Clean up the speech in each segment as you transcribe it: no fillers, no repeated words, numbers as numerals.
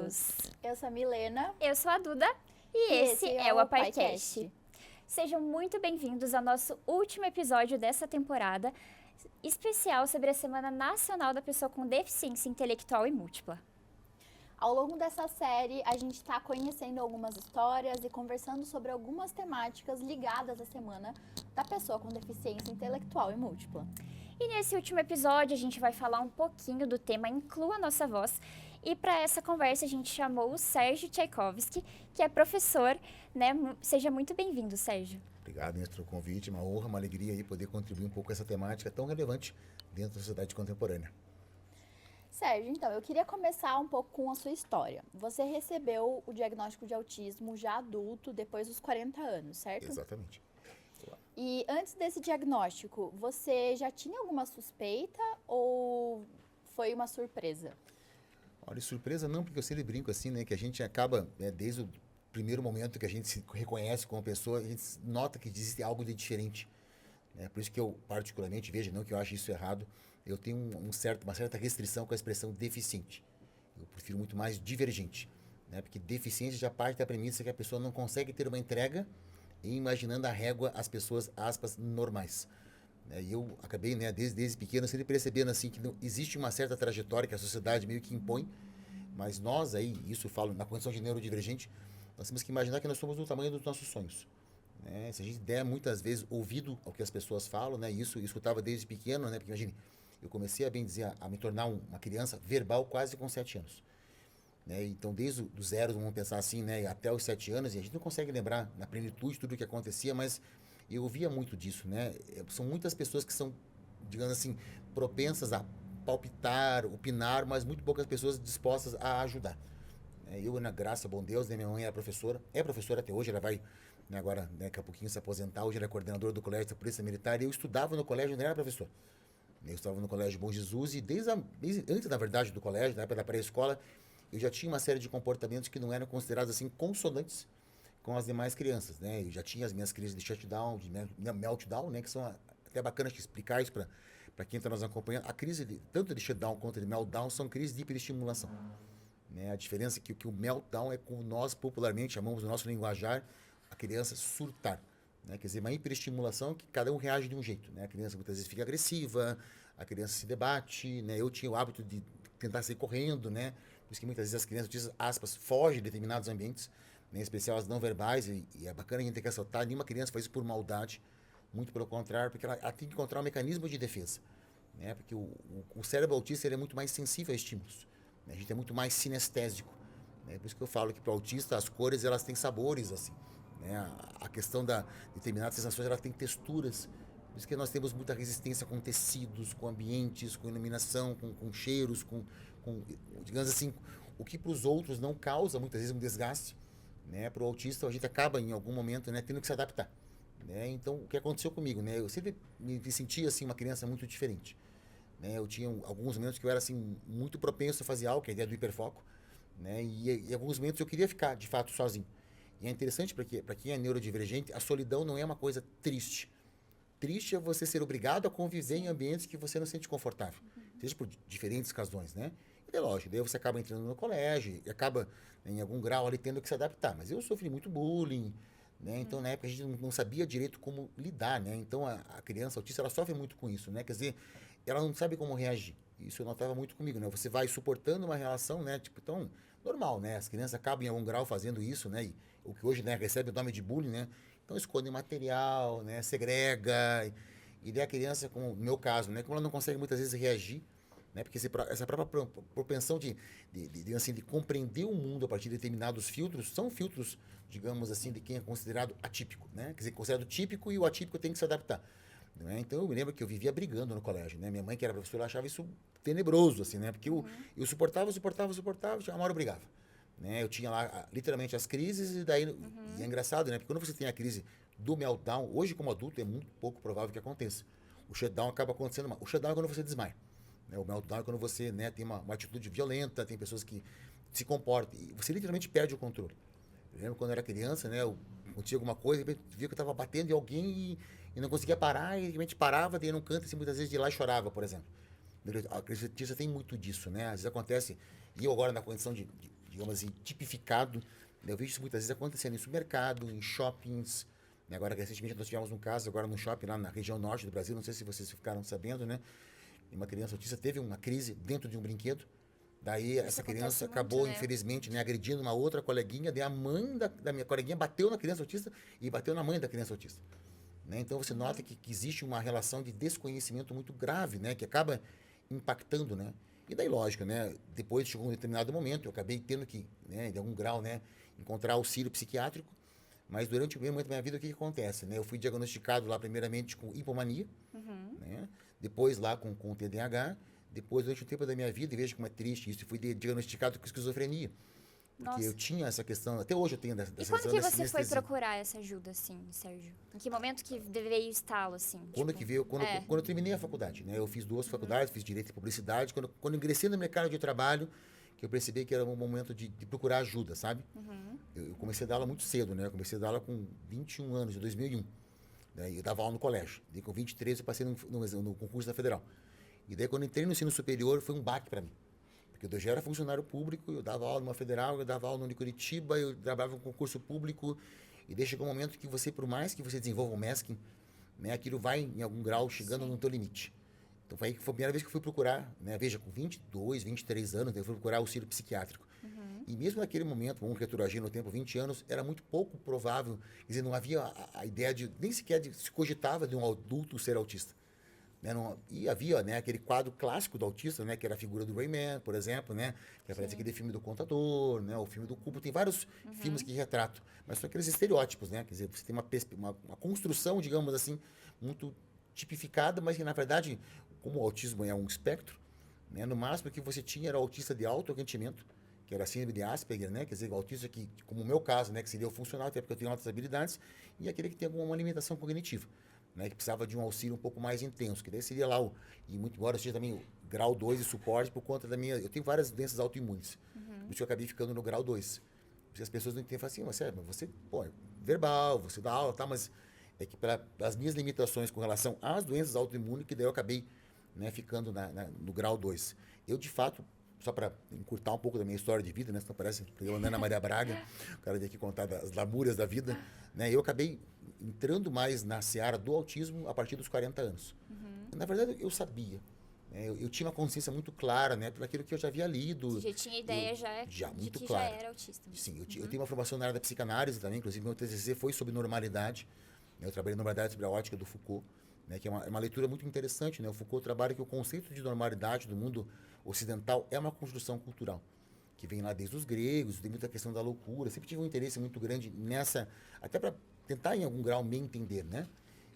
bem-vindos! Eu sou a Milena. Eu sou a Duda e esse é o ApaiCast. Sejam muito bem-vindos ao nosso último episódio dessa temporada, especial sobre a Semana Nacional da Pessoa com Deficiência Intelectual e Múltipla. Ao longo dessa série, a gente está conhecendo algumas histórias e conversando sobre algumas temáticas ligadas à Semana da Pessoa com Deficiência Intelectual e Múltipla. E nesse último episódio, a gente vai falar um pouquinho do tema Inclua a Nossa Voz. E para essa conversa, a gente chamou o Sérgio Tchaikovsky, que é professor, né? Seja muito bem-vindo, Sérgio. Obrigado, Inês, pelo convite. Uma honra, uma alegria aí poder contribuir um pouco com essa temática tão relevante dentro da sociedade contemporânea. Sérgio, então, eu queria começar um pouco com a sua história. Você recebeu o diagnóstico de autismo já adulto, depois dos 40 anos, certo? Exatamente. E antes desse diagnóstico, você já tinha alguma suspeita ou foi uma surpresa? Olha, surpresa não, porque eu sempre brinco assim, né, que a gente acaba, desde o primeiro momento que a gente se reconhece como pessoa, a gente nota que existe algo de diferente. Né? Por isso que eu, particularmente, veja, não que eu ache isso errado, eu tenho uma certa restrição com a expressão deficiente. Eu prefiro muito mais divergente, né? Porque deficiência já parte da premissa que a pessoa não consegue ter uma entrega e imaginando a régua as pessoas, aspas, normais. E eu acabei, né, desde pequeno, sempre percebendo assim, que não, existe uma certa trajetória que a sociedade meio que impõe, mas nós aí, isso eu falo na condição de neurodivergente, nós temos que imaginar que nós somos do tamanho dos nossos sonhos. Né? Se a gente der muitas vezes ouvido ao que as pessoas falam, né, isso eu escutava desde pequeno, né, porque imagine, eu comecei a bem dizer, a me tornar uma criança verbal quase com 7 anos. Né? Então, desde o zero, vamos pensar assim, né, até os 7 anos, e a gente não consegue lembrar na plenitude tudo o que acontecia, mas eu ouvia muito disso, né? São muitas pessoas que são, digamos assim, propensas a palpitar, opinar, mas muito poucas pessoas dispostas a ajudar. Eu, na graça, bom Deus, né, minha mãe era professora, é professora até hoje, ela vai, né, agora, né, daqui a pouquinho se aposentar, hoje ela é coordenadora do colégio da Polícia Militar, e eu estudava no colégio onde ela era professor. Eu estava no colégio Bom Jesus e desde antes, na verdade, do colégio, na época da pré-escola, eu já tinha uma série de comportamentos que não eram considerados assim consonantes com as demais crianças, né? Eu já tinha as minhas crises de shutdown, de meltdown, né? Que são até bacanas de explicar isso para quem está nos acompanhando. A crise, tanto de shutdown quanto de meltdown, são crises de hiperestimulação. Né? A diferença é que o meltdown é como nós popularmente chamamos no nosso linguajar a criança surtar. Né? Quer dizer, uma hiperestimulação que cada um reage de um jeito. Né? A criança muitas vezes fica agressiva, a criança se debate. Né? Eu tinha o hábito de tentar sair correndo, né? Por isso que muitas vezes as crianças, aspas, fogem de determinados ambientes, né? Em especial as não verbais, e é bacana a gente ter que ressaltar, nenhuma criança faz isso por maldade, muito pelo contrário, porque ela tem que encontrar um mecanismo de defesa. Né? Porque o cérebro autista ele é muito mais sensível a estímulos. Né? A gente é muito mais sinestésico. Né? Por isso que eu falo que para o autista as cores elas têm sabores, assim. Né? A questão da determinadas sensações, ela tem texturas. Por isso que nós temos muita resistência com tecidos, com ambientes, com iluminação, com cheiros, com, digamos assim, o que para os outros não causa muitas vezes um desgaste, né? Para o autista a gente acaba em algum momento, né, tendo que se adaptar. Né? Então o que aconteceu comigo, né? Eu sempre me sentia assim uma criança muito diferente. Né? Eu tinha alguns momentos que eu era assim muito propenso a fazer algo, que é a ideia do hiperfoco, né? E alguns momentos eu queria ficar de fato sozinho. E é interessante porque para quem é neurodivergente, a solidão não é uma coisa triste. Triste é você ser obrigado a conviver em ambientes que você não se sente confortável, seja por diferentes razões, né? E é lógico, daí você acaba entrando no colégio e acaba, né, em algum grau ali tendo que se adaptar. Mas eu sofri muito bullying, né? Então na época a gente não sabia direito como lidar, né? Então a criança autista ela sofre muito com isso, né? Quer dizer, ela não sabe como reagir. Isso eu notava muito comigo, né? Você vai suportando uma relação, né? Tipo, tão normal, né? As crianças acabam em algum grau fazendo isso, né? E o que hoje, né, recebe o nome de bullying, né? Então esconde material, né? Segrega. E daí a criança, como no meu caso, né? Como ela não consegue muitas vezes reagir, né? Porque essa própria propensão assim, de compreender o mundo a partir de determinados filtros, são filtros, digamos assim, de quem é considerado atípico, né? Quer dizer, considerado típico e o atípico tem que se adaptar. Né? Então eu me lembro que eu vivia brigando no colégio, né? Minha mãe, que era professora, achava isso tenebroso, assim, né? Porque eu suportava, tinha uma hora eu brigava. Né? Eu tinha lá, literalmente, as crises e daí... E é engraçado, né? Porque quando você tem a crise do meltdown, hoje como adulto é muito pouco provável que aconteça. O shutdown acaba acontecendo... O shutdown é quando você desmaia. Né? O meltdown é quando você, né, tem uma atitude violenta, tem pessoas que se comportam. E você literalmente perde o controle. Eu lembro quando eu era criança, né? Eu tinha alguma coisa, via que eu estava batendo em alguém e não conseguia parar, e realmente parava, daí num canto, assim, muitas vezes de lá e chorava, por exemplo. A criança tem muito disso, né? Às vezes acontece, e eu agora na condição de digamos assim, tipificado. Eu vejo isso muitas vezes acontecendo em supermercado, em shoppings. Né? Agora, recentemente, nós tivemos um caso agora no shopping lá na região norte do Brasil, não sei se vocês ficaram sabendo, né? Uma criança autista teve uma crise dentro de um brinquedo. Daí essa criança acabou, né? infelizmente, né, agredindo uma outra coleguinha. Daí a mãe da minha coleguinha bateu na criança autista e bateu na mãe da criança autista. Né? Então você nota que existe uma relação de desconhecimento muito grave, né? Que acaba impactando, né? E daí, lógico, né? Depois chegou um determinado momento, eu acabei tendo que, né, de algum grau, né, encontrar auxílio psiquiátrico. Mas durante o primeiro momento da minha vida, o que acontece? Né? Eu fui diagnosticado lá primeiramente com hipomania, né? Depois lá com TDAH, depois durante o tempo da minha vida, e veja como é triste isso, eu fui diagnosticado com esquizofrenia. Porque Nossa. eu tinha essa questão, até hoje eu tenho dessa E quando que você foi sinestesia. procurar essa ajuda, assim, Sérgio? Em que momento que veio o estalo, assim? Quando tipo, que veio, quando eu terminei a faculdade, né? Eu fiz duas faculdades, fiz Direito e Publicidade. Quando eu ingressei no mercado de trabalho, que eu percebi que era um momento de procurar ajuda, sabe? Eu comecei a dar aula muito cedo, né? Eu comecei a dar aula com 21 anos, em 2001. Né? Eu dava aula no colégio. Daí com 23 eu passei no concurso da Federal. E daí quando eu entrei no ensino superior, foi um baque para mim. Porque eu já era funcionário público, eu dava aula numa federal, eu dava aula no Curitiba, eu trabalhava com concurso público. E daí chegou um momento que você, por mais que você desenvolva o masking, né, aquilo vai, em algum grau, chegando no teu limite. Então foi aí que foi a primeira vez que eu fui procurar, né, veja, com 22, 23 anos, eu fui procurar auxílio psiquiátrico. E mesmo naquele momento, vamos retroagir no tempo, 20 anos, era muito pouco provável, quer dizer, não havia a ideia de, nem sequer se cogitava de um adulto ser autista. Né, e havia, né, aquele quadro clássico do autista, né, que era a figura do Rayman, por exemplo, né, que aparece aquele filme do Contador, né, o filme do Cubo, tem vários filmes que retratam, mas são aqueles estereótipos, né, quer dizer, você tem uma construção, digamos assim, muito tipificada, mas que na verdade, como o autismo é um espectro, né, no máximo que você tinha era o autista de alto rendimento, que era a síndrome de Asperger, né, quer dizer, o autista que, como o meu caso, né, que seria o funcional, até porque eu tenho altas habilidades, e aquele que tem alguma limitação cognitiva. Né, que precisava de um auxílio um pouco mais intenso, que daí seria lá e muito embora seja também o grau 2 de suporte por conta da minha, eu tenho várias doenças autoimunes, por isso que eu acabei ficando no grau 2. Porque as pessoas não entendem, falam assim, mas sério, você, pô, é verbal, você dá aula, tá, mas é que para as minhas limitações com relação às doenças autoimunes, que daí eu acabei, né, ficando no grau 2. Eu, de fato, só para encurtar um pouco da minha história de vida, né, senão parece eu andando na Maria Braga, o cara veio aqui contar as lamúrias da vida, né, eu acabei entrando mais na seara do autismo a partir dos 40 anos. Na verdade, eu sabia. Né? Eu tinha uma consciência muito clara, né? Por aquilo que eu já havia lido. Você já tinha ideia já de muito que clara. já era autista. Sim, eu tenho uma formação na área da psicanálise também, inclusive meu TCC foi sobre normalidade. Eu trabalhei em normalidade sobre a ótica do Foucault, né? Que é uma leitura muito interessante. Né? O Foucault trabalha que o conceito de normalidade do mundo ocidental é uma construção cultural, que vem lá desde os gregos, tem muita questão da loucura. Sempre tive um interesse muito grande nessa, até para tentar em algum grau me entender, né?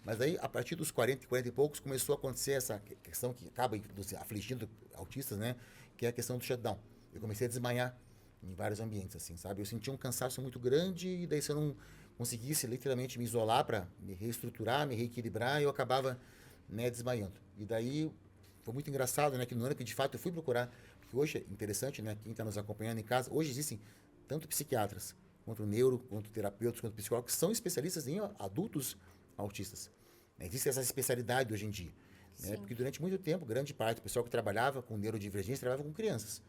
Mas aí, a partir dos 40 e poucos, começou a acontecer essa questão que acaba afligindo autistas, né? Que é a questão do shutdown. Eu comecei a desmaiar em vários ambientes, assim, sabe? Eu sentia um cansaço muito grande e daí se eu não conseguisse literalmente me isolar para me reestruturar, me reequilibrar, eu acabava, né, desmaiando. E daí, foi muito engraçado, né? Que no ano que de fato eu fui procurar, porque hoje é interessante, né? Quem está nos acompanhando em casa, hoje existem tanto psiquiatras, quanto neuro, quanto terapeutas, quanto psicólogos, que são especialistas em adultos autistas. Né? Existe essa especialidade hoje em dia. Né? Porque durante muito tempo, grande parte do pessoal que trabalhava com neurodivergência trabalhava com crianças,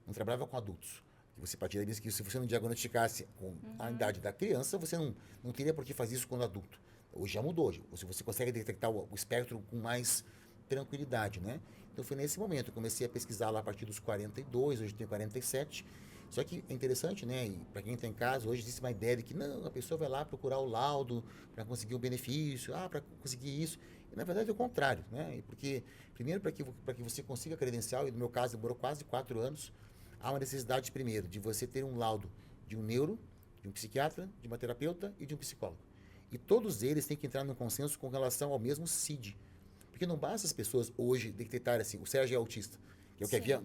não trabalhava com adultos. E você partia disso que se você não diagnosticasse com a idade da criança, você não teria por que fazer isso quando adulto. Hoje já mudou. Hoje você consegue detectar o espectro com mais tranquilidade, né? Então foi nesse momento. Eu comecei a pesquisar lá a partir dos 42, hoje eu tenho 47. Só que é interessante, né? E para quem está em casa, hoje existe uma ideia de que não, a pessoa vai lá procurar o laudo para conseguir o benefício, para conseguir isso. E na verdade é o contrário, né? Porque, primeiro, para que você consiga a credencial, e no meu caso demorou quase 4 anos, há uma necessidade, primeiro, de você ter um laudo de um neuro, de um psiquiatra, de uma terapeuta e de um psicólogo. E todos eles têm que entrar num consenso com relação ao mesmo CID. Porque não basta as pessoas hoje detectarem assim, o Sérgio é autista. Que é o que havia,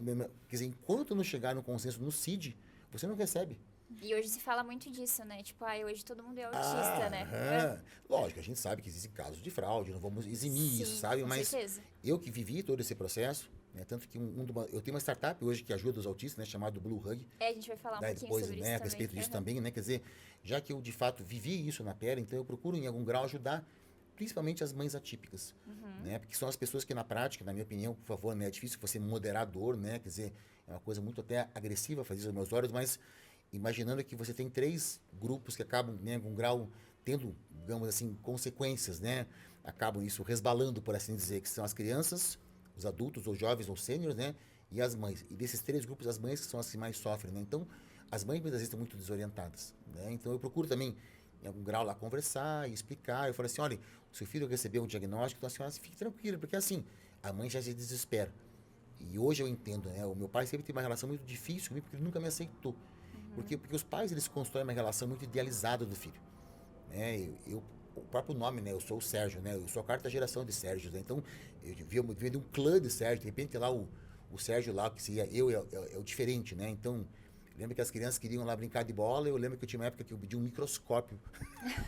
quer dizer, enquanto não chegar no consenso no CID, você não recebe. E hoje se fala muito disso, né? Tipo, hoje todo mundo é autista, né? Lógico, a gente sabe que existem casos de fraude, não vamos eximir isso, sabe? Com Mas certeza. eu que vivi todo esse processo, né, tanto que eu tenho uma startup hoje que ajuda os autistas, né, chamado Blue Hug. A gente vai falar um pouquinho depois, sobre né, isso a respeito também. disso também, né? Quer dizer, já que eu de fato vivi isso na pele, então eu procuro em algum grau ajudar principalmente as mães atípicas, né? Porque são as pessoas que na prática, na minha opinião, por favor, né, é difícil você moderador, né? Quer dizer, é uma coisa muito até agressiva fazer isso aos meus olhos, mas imaginando que você tem 3 grupos que acabam, né, com grau tendo, digamos assim, consequências, né? Acabam isso resbalando, por assim dizer, que são as crianças, os adultos, ou jovens, ou sêniores, né? E as mães. E desses 3 grupos, as mães que são as que mais sofrem, né? Então, as mães muitas vezes estão muito desorientadas, né? Então, eu procuro também, em algum grau lá, conversar e explicar. Eu falo assim, olha, o seu filho recebeu um diagnóstico, então a senhora fique tranquila, porque assim, a mãe já se desespera. E hoje eu entendo, né? O meu pai sempre teve uma relação muito difícil comigo, porque ele nunca me aceitou. Porque os pais, eles constroem uma relação muito idealizada do filho, né? O próprio nome, né? Eu sou o Sérgio, né? Eu sou a 4ª geração de Sérgio, né? Então, eu venho de um clã de Sérgio. De repente, lá o Sérgio lá, que seria eu, é o diferente, né? Então, lembro que as crianças queriam lá brincar de bola. Eu lembro que eu tinha uma época que eu pedi um microscópio.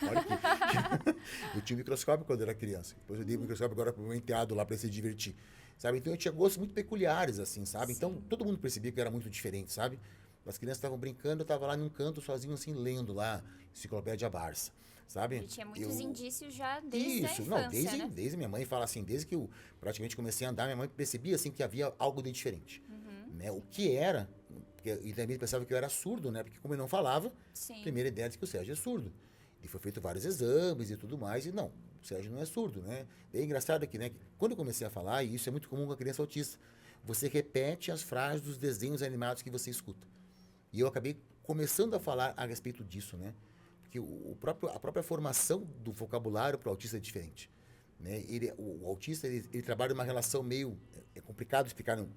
Olha que eu tinha um microscópio quando eu era criança. Depois eu dei o microscópio agora para o meu enteado lá para se divertir, sabe? Então, eu tinha gostos muito peculiares, assim, sabe? Então, todo mundo percebia que eu era muito diferente, sabe? As crianças estavam brincando, eu estava lá num canto sozinho, assim, lendo lá Enciclopédia Barça, sabe? E tinha muitos indícios já desde a infância, não, né? desde minha mãe fala assim, desde que eu praticamente comecei a andar, minha mãe percebia, assim, que havia algo de diferente, né? O que era, e também pensava que eu era surdo, né? Porque como eu não falava, a primeira ideia era que o Sérgio é surdo. E foi feito vários exames e tudo mais, e não, o Sérgio não é surdo, né? É engraçado aqui, né? Que quando eu comecei a falar, e isso é muito comum com a criança autista, você repete as frases dos desenhos animados que você escuta. E eu acabei começando a falar a respeito disso, né? Porque a própria formação do vocabulário para o autista é diferente, né? O autista, ele trabalha uma relação meio... É complicado explicar em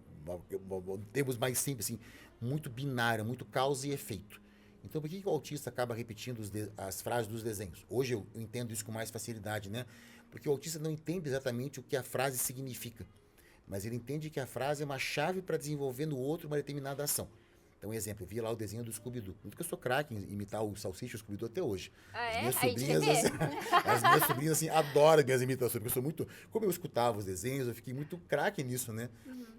termos mais simples, assim, muito binária, muito causa e efeito. Então, por que o autista acaba repetindo as frases dos desenhos? Hoje eu entendo isso com mais facilidade, né? Porque o autista não entende exatamente o que a frase significa, mas ele entende que a frase é uma chave para desenvolver no outro uma determinada ação. Então, exemplo, eu vi lá o desenho do Scooby-Doo. Muito que eu sou craque em imitar o Salsicha e o Scooby-Doo até hoje. Ah, As minhas A gente sobrinhas, vê. assim, as minhas sobrinhas, assim, adoram minhas imitações, porque eu sou muito... Como eu escutava os desenhos, eu fiquei muito craque nisso, né?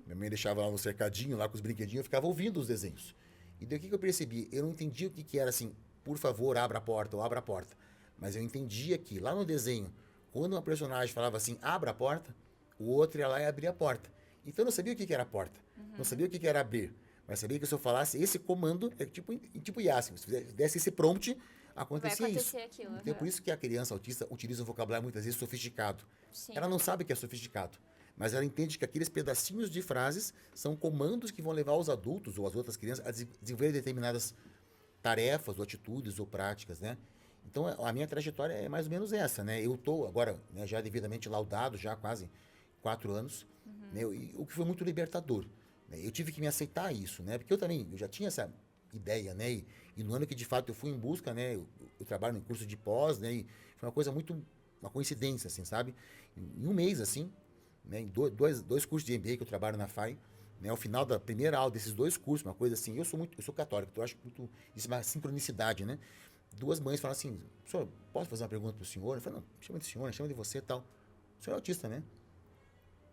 Minha mãe deixava lá no cercadinho, lá com os brinquedinhos, eu ficava ouvindo os desenhos. E daí o que eu percebi? Eu não entendi o que era assim, por favor, abra a porta ou abra a porta. Mas eu entendia que lá no desenho, quando uma personagem falava assim, abra a porta, o outro ia lá e abria a porta. Então eu não sabia o que era a porta, não sabia o que era abrir. Mas sabia que se eu falasse esse comando, é tipo Yassi, se desse esse prompt, acontecia Vai isso. acontecer aquilo. Então, por isso que a criança autista utiliza um vocabulário muitas vezes sofisticado. Sim. Ela não sabe que é sofisticado, mas ela entende que aqueles pedacinhos de frases são comandos que vão levar os adultos ou as outras crianças a desenvolver determinadas tarefas ou atitudes ou práticas, né? Então, a minha trajetória é mais ou menos essa, né? Eu estou agora, né, já devidamente laudado, já há quase 4 anos, né? O que foi muito libertador. Eu tive que me aceitar a isso, né? Porque eu já tinha essa ideia, né? E no ano que de fato eu fui em busca, né? Eu trabalho no curso de pós, né? E foi uma coisa uma coincidência, assim, sabe? Em um mês, assim, né? Em dois cursos de MBA que eu trabalho na FAI, né? Ao final da primeira aula desses 2 cursos, uma coisa assim, eu sou católico, então eu acho muito isso é uma sincronicidade, né? 2 mães falam assim, senhor, posso fazer uma pergunta pro senhor? Eu falei, não, chama de senhor, chama de você e tal. O senhor é autista, né?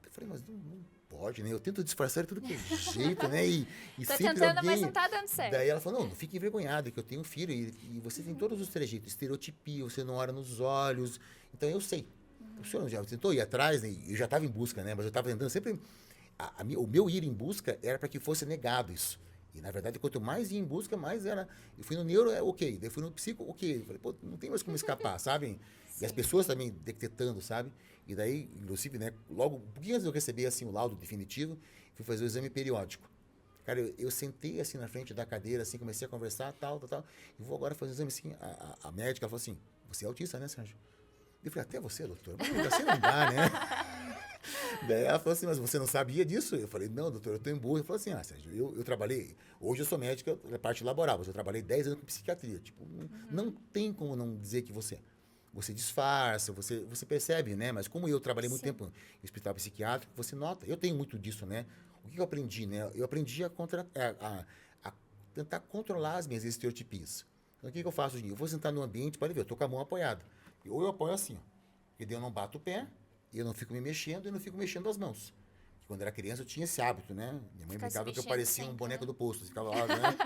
Eu falei, mas não pode, né? Eu tento disfarçar de tudo que é jeito, né? E Tá sempre tentando, alguém... mas não tá dando certo. Daí ela falou, não fique envergonhado, que eu tenho um filho e você tem todos os trejeitos, estereotipia, você não olha nos olhos. Então eu sei. O senhor já tentou ir atrás, né? Eu já estava em busca, né? Mas eu estava tentando sempre... o meu ir em busca era para que fosse negado isso. E, na verdade, quanto mais ia em busca, mais era... Eu fui no neuro, ok. Daí fui no psico, ok. Falei, pô, não tem mais como escapar, sabe? E as pessoas também detectando, sabe? E daí, inclusive, né, logo, um pouquinho antes de eu receber, assim, o laudo definitivo, fui fazer o exame periódico. Cara, eu sentei, assim, na frente da cadeira, assim, comecei a conversar, tal. E vou agora fazer o exame, assim, a médica falou assim, você é autista, né, Sérgio? Eu falei, até você, doutor? Mas assim não dá, né? Daí ela falou assim, mas você não sabia disso? Eu falei, não, doutor, eu estou em busca. Ele falou assim, Sérgio, eu trabalhei, hoje eu sou médica da parte laboral, mas eu trabalhei 10 anos com psiquiatria. Tipo, não tem como não dizer que você disfarça, você percebe, né? Mas como eu trabalhei muito tempo em hospital psiquiátrico, você nota. Eu tenho muito disso, né? O que eu aprendi, né? Eu aprendi a tentar controlar as minhas estereotipias. Então, o que eu faço hoje em dia? Eu vou sentar num ambiente, pode ver, eu estou com a mão apoiada. Ou eu apoio assim, ó. Porque daí eu não bato o pé, eu não fico me mexendo e não fico mexendo as mãos. Quando era criança, eu tinha esse hábito, né? Minha mãe Ficar se brincava que eu mexendo parecia um sempre, boneco né? do posto. Ficava lá, né?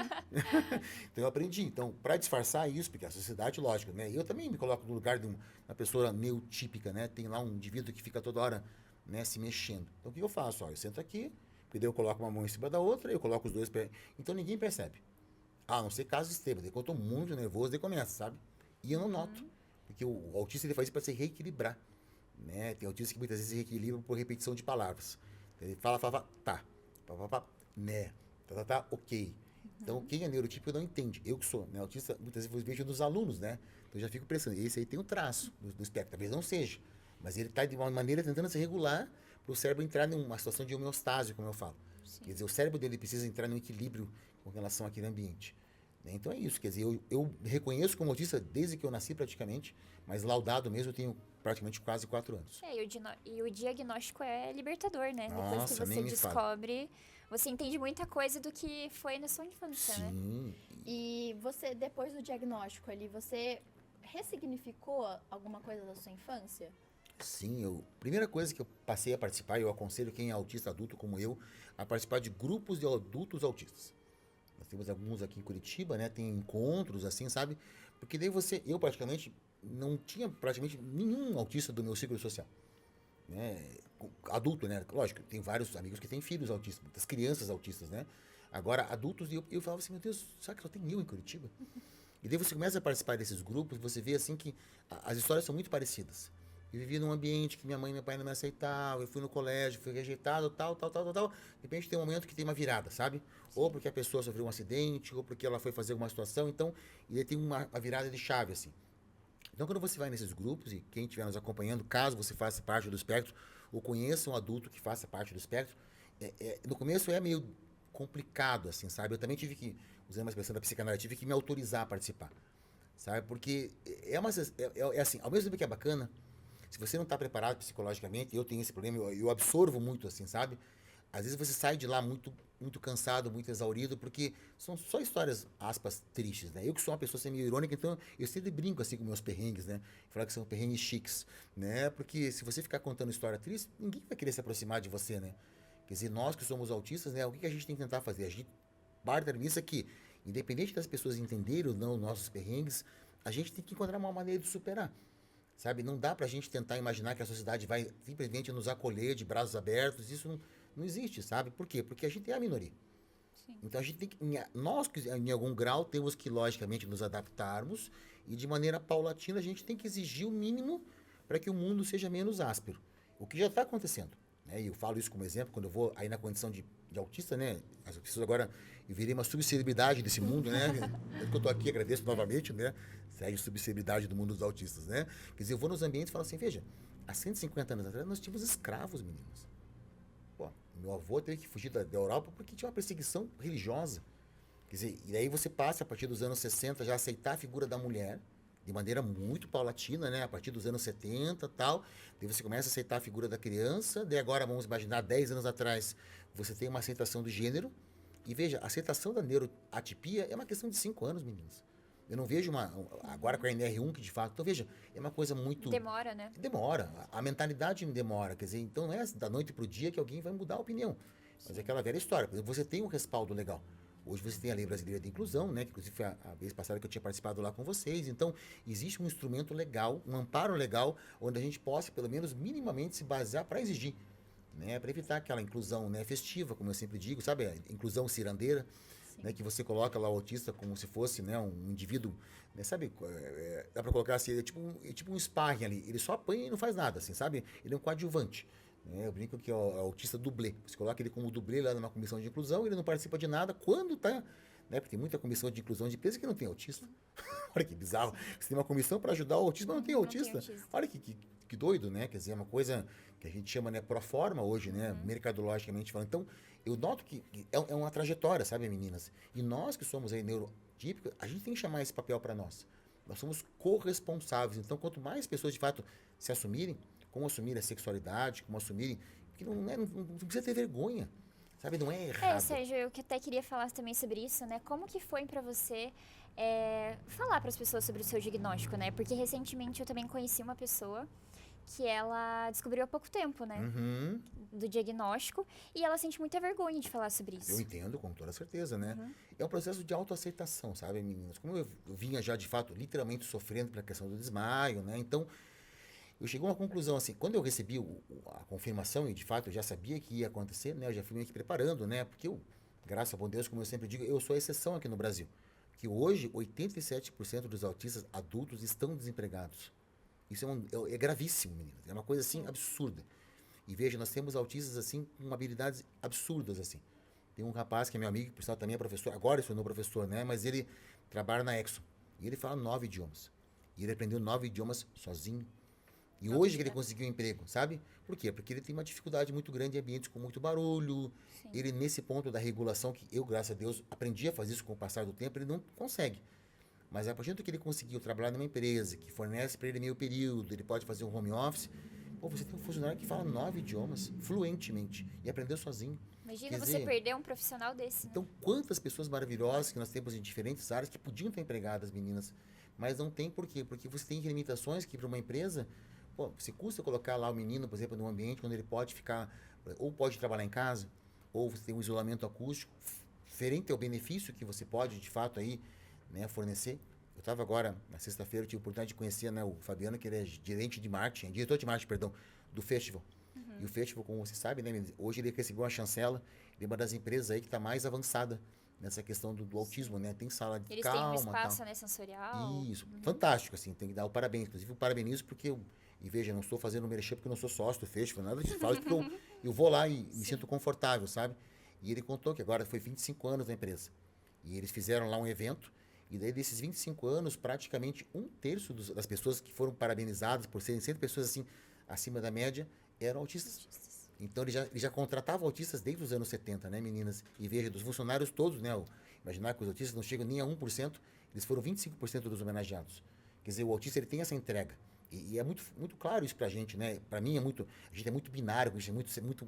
Então, eu aprendi. Então, para disfarçar isso, porque a sociedade, lógico, né? Eu também me coloco no lugar de uma pessoa neutípica, né? Tem lá um indivíduo que fica toda hora, né, se mexendo. Então, o que eu faço? Ó, eu sento aqui, porque daí eu coloco uma mão em cima da outra, eu coloco os dois pés. Então, ninguém percebe. A não ser casos extremos. Daí, quando eu tô muito nervoso, daí começa, sabe? E eu não noto. Porque o autista, ele faz isso para se reequilibrar, né? Tem autistas que muitas vezes se reequilibram por repetição de palavras. Ele fala, tá, né, tá, ok. Então, quem é neurotípico não entende. Eu que sou, né, autista, muitas vezes eu vejo nos alunos, né? Então, eu já fico pensando, esse aí tem um traço do espectro, talvez não seja, mas ele está de uma maneira tentando se regular para o cérebro entrar numa situação de homeostase, como eu falo. Sim. Quer dizer, o cérebro dele precisa entrar num equilíbrio com relação àquele ambiente. Né? Então, é isso. Quer dizer, eu reconheço como autista desde que eu nasci praticamente, mas laudado mesmo eu tenho praticamente quase 4 anos. E o diagnóstico é libertador, né? Depois que Nossa, você nem me fala. descobre, você entende muita coisa do que foi na sua infância, né? Sim. E você, depois do diagnóstico ali, você ressignificou alguma coisa da sua infância? Sim, primeira coisa que eu passei a participar, eu aconselho quem é autista adulto como eu, a participar de grupos de adultos autistas. Nós temos alguns aqui em Curitiba, né? Tem encontros assim, sabe? Porque daí eu praticamente não tinha praticamente nenhum autista do meu círculo social, né? Adulto, né? Lógico, tem vários amigos que têm filhos autistas, muitas crianças autistas, né? Agora, adultos, eu falava assim, meu Deus, será que só tem eu em Curitiba? E daí você começa a participar desses grupos, você vê assim que as histórias são muito parecidas. Eu vivi num ambiente que minha mãe e meu pai não me aceitavam, eu fui no colégio, fui rejeitado, tal. De repente tem um momento que tem uma virada, sabe? Ou porque a pessoa sofreu um acidente, ou porque ela foi fazer alguma situação, então, e aí tem uma virada de chave, assim. Então, quando você vai nesses grupos, e quem estiver nos acompanhando, caso você faça parte do espectro, ou conheça um adulto que faça parte do espectro, no começo é meio complicado, assim, sabe? Eu também tive que, usando uma expressão da psicanálise, tive que me autorizar a participar, sabe? Porque é assim, ao mesmo tempo que é bacana, se você não está preparado psicologicamente, eu tenho esse problema, eu absorvo muito, assim, sabe? Às vezes você sai de lá muito, muito cansado, muito exaurido, porque são só histórias, aspas, tristes, né? Eu que sou uma pessoa meio irônica, então eu sempre brinco assim com meus perrengues, né? Falar que são perrengues chiques, né? Porque se você ficar contando história triste, ninguém vai querer se aproximar de você, né? Quer dizer, nós que somos autistas, né? O que a gente tem que tentar fazer? A gente parte da premissa que, independente das pessoas entenderem ou não nossos perrengues, a gente tem que encontrar uma maneira de superar. Sabe, não dá pra gente tentar imaginar que a sociedade vai simplesmente nos acolher de braços abertos. Isso não existe, sabe? Por quê? Porque a gente é a minoria. Sim. Então a gente tem que, nós em algum grau temos que logicamente nos adaptarmos e de maneira paulatina a gente tem que exigir o mínimo para que o mundo seja menos áspero. O que já está acontecendo, né? E eu falo isso como exemplo quando eu vou aí na condição de autista, né? As pessoas agora eu virei uma subcelebridade desse mundo, né? Tanto que eu tô aqui, agradeço novamente, né? Segue subcelebridade do mundo dos autistas, né? Quer dizer, eu vou nos ambientes e falo assim, veja, há 150 anos atrás nós tínhamos escravos, meninos. Pô, meu avô teve que fugir da Europa porque tinha uma perseguição religiosa. Quer dizer, e aí você passa, a partir dos anos 60, já a aceitar a figura da mulher, de maneira muito paulatina, né? A partir dos anos 70 e tal. Daí você começa a aceitar a figura da criança. Daí agora, vamos imaginar, 10 anos atrás, você tem uma aceitação do gênero. E veja, a aceitação da neuroatipia é uma questão de 5 anos, meninas. Eu não vejo agora com a NR1, que de fato, então veja, é uma coisa muito... Demora, né? Demora. A mentalidade demora. Quer dizer, então não é da noite para o dia que alguém vai mudar a opinião. Mas é aquela velha história. Por exemplo, você tem um respaldo legal. Hoje você tem a Lei Brasileira de Inclusão, né? Que inclusive foi a vez passada que eu tinha participado lá com vocês. Então, existe um instrumento legal, um amparo legal, onde a gente possa, pelo menos, minimamente se basear para exigir. Né? Para evitar aquela inclusão, né, festiva, como eu sempre digo, sabe? A inclusão cirandeira. Né, que você coloca lá o autista como se fosse, né, um indivíduo, né, sabe, dá para colocar assim, é tipo um sparring ali, ele só apanha e não faz nada, assim, sabe? Ele é um coadjuvante. Né? Eu brinco que é o autista dublê. Você coloca ele como dublê lá numa comissão de inclusão, ele não participa de nada quando tá, né, porque tem muita comissão de inclusão de empresa que não tem autista. Olha que bizarro. Você tem uma comissão para ajudar o autista, mas não tem autista. Olha que doido, né? Quer dizer, é uma coisa que a gente chama, né, pro forma hoje, né, mercadologicamente falando. Então, eu noto que é uma trajetória, sabe, meninas? E nós que somos aí neurotípicos, a gente tem que chamar esse papel para nós. Nós somos corresponsáveis. Então, quanto mais pessoas, de fato, se assumirem, como assumir a sexualidade, como assumirem... Porque não precisa ter vergonha, sabe? Não é errado. Sérgio, eu até queria falar também sobre isso, né? Como que foi para você falar para as pessoas sobre o seu diagnóstico, né? Porque recentemente eu também conheci uma pessoa que ela descobriu há pouco tempo, né? Uhum. Do diagnóstico. E ela sente muita vergonha de falar sobre isso. Eu entendo, com toda certeza, né? É um processo de autoaceitação, sabe, meninas? Como eu vinha já, de fato, literalmente sofrendo pela questão do desmaio, né? Então, eu cheguei a uma conclusão, assim, quando eu recebi a confirmação, e de fato eu já sabia que ia acontecer, né? Eu já fui meio que preparando, né? Porque eu, graças a bom Deus, como eu sempre digo, eu sou a exceção aqui no Brasil. Que hoje, 87% dos autistas adultos estão desempregados. Isso é gravíssimo, meninas. É uma coisa, assim, absurda. E veja, nós temos autistas, assim, com habilidades absurdas, assim. Tem um rapaz que é meu amigo, que por sinal também é professor, agora ele se tornou professor, né? Mas ele trabalha na Exxon. E ele fala 9 idiomas. E ele aprendeu 9 idiomas sozinho. E hoje que ele conseguiu um emprego, sabe? Por quê? Porque ele tem uma dificuldade muito grande em ambientes com muito barulho. Sim. Ele, nesse ponto da regulação, que eu, graças a Deus, aprendi a fazer isso com o passar do tempo, ele não consegue. Mas a partir do que ele conseguiu trabalhar numa empresa que fornece para ele meio período, ele pode fazer um home office. Pô, você tem um funcionário que fala 9 idiomas fluentemente e aprendeu sozinho. Imagina Quer você dizer, perder um profissional desse, né? então, quantas pessoas maravilhosas que nós temos em diferentes áreas que podiam estar empregadas, meninas, mas não tem por quê? Porque você tem limitações que para uma empresa, pô, você custa colocar lá o menino, por exemplo, num ambiente onde ele pode ficar, ou pode trabalhar em casa, ou você tem um isolamento acústico, diferente ao benefício que você pode, de fato, aí, né, fornecer. Eu estava agora, na sexta-feira, eu tive a oportunidade de conhecer, né, o Fabiano, que ele é gerente de marketing, diretor de marketing, perdão, do festival. E o festival, como você sabe, né, hoje ele recebeu uma chancela de uma das empresas aí que está mais avançada nessa questão do autismo, né? Tem sala de Eles calma, têm um espaço, tal. né, sensorial. Isso, fantástico, assim, tem que dar o parabéns. Inclusive, eu parabenizo porque e veja, não estou fazendo merchan porque eu não sou sócio do festival, nada disso. Falo porque eu vou lá e me sinto confortável, sabe? E ele contou que agora foi 25 anos na empresa. E eles fizeram lá um evento, e daí desses 25 anos, praticamente um terço das pessoas que foram parabenizadas por serem sempre pessoas assim, acima da média, eram autistas. Então ele já contratava autistas desde os anos 70, né, meninas? E veja, dos funcionários todos, né? Imaginar que os autistas não chegam nem a 1%, eles foram 25% dos homenageados. Quer dizer, o autista ele tem essa entrega. E é muito, muito claro isso pra gente, né? Pra mim é muito. A gente é muito binário, a gente é muito.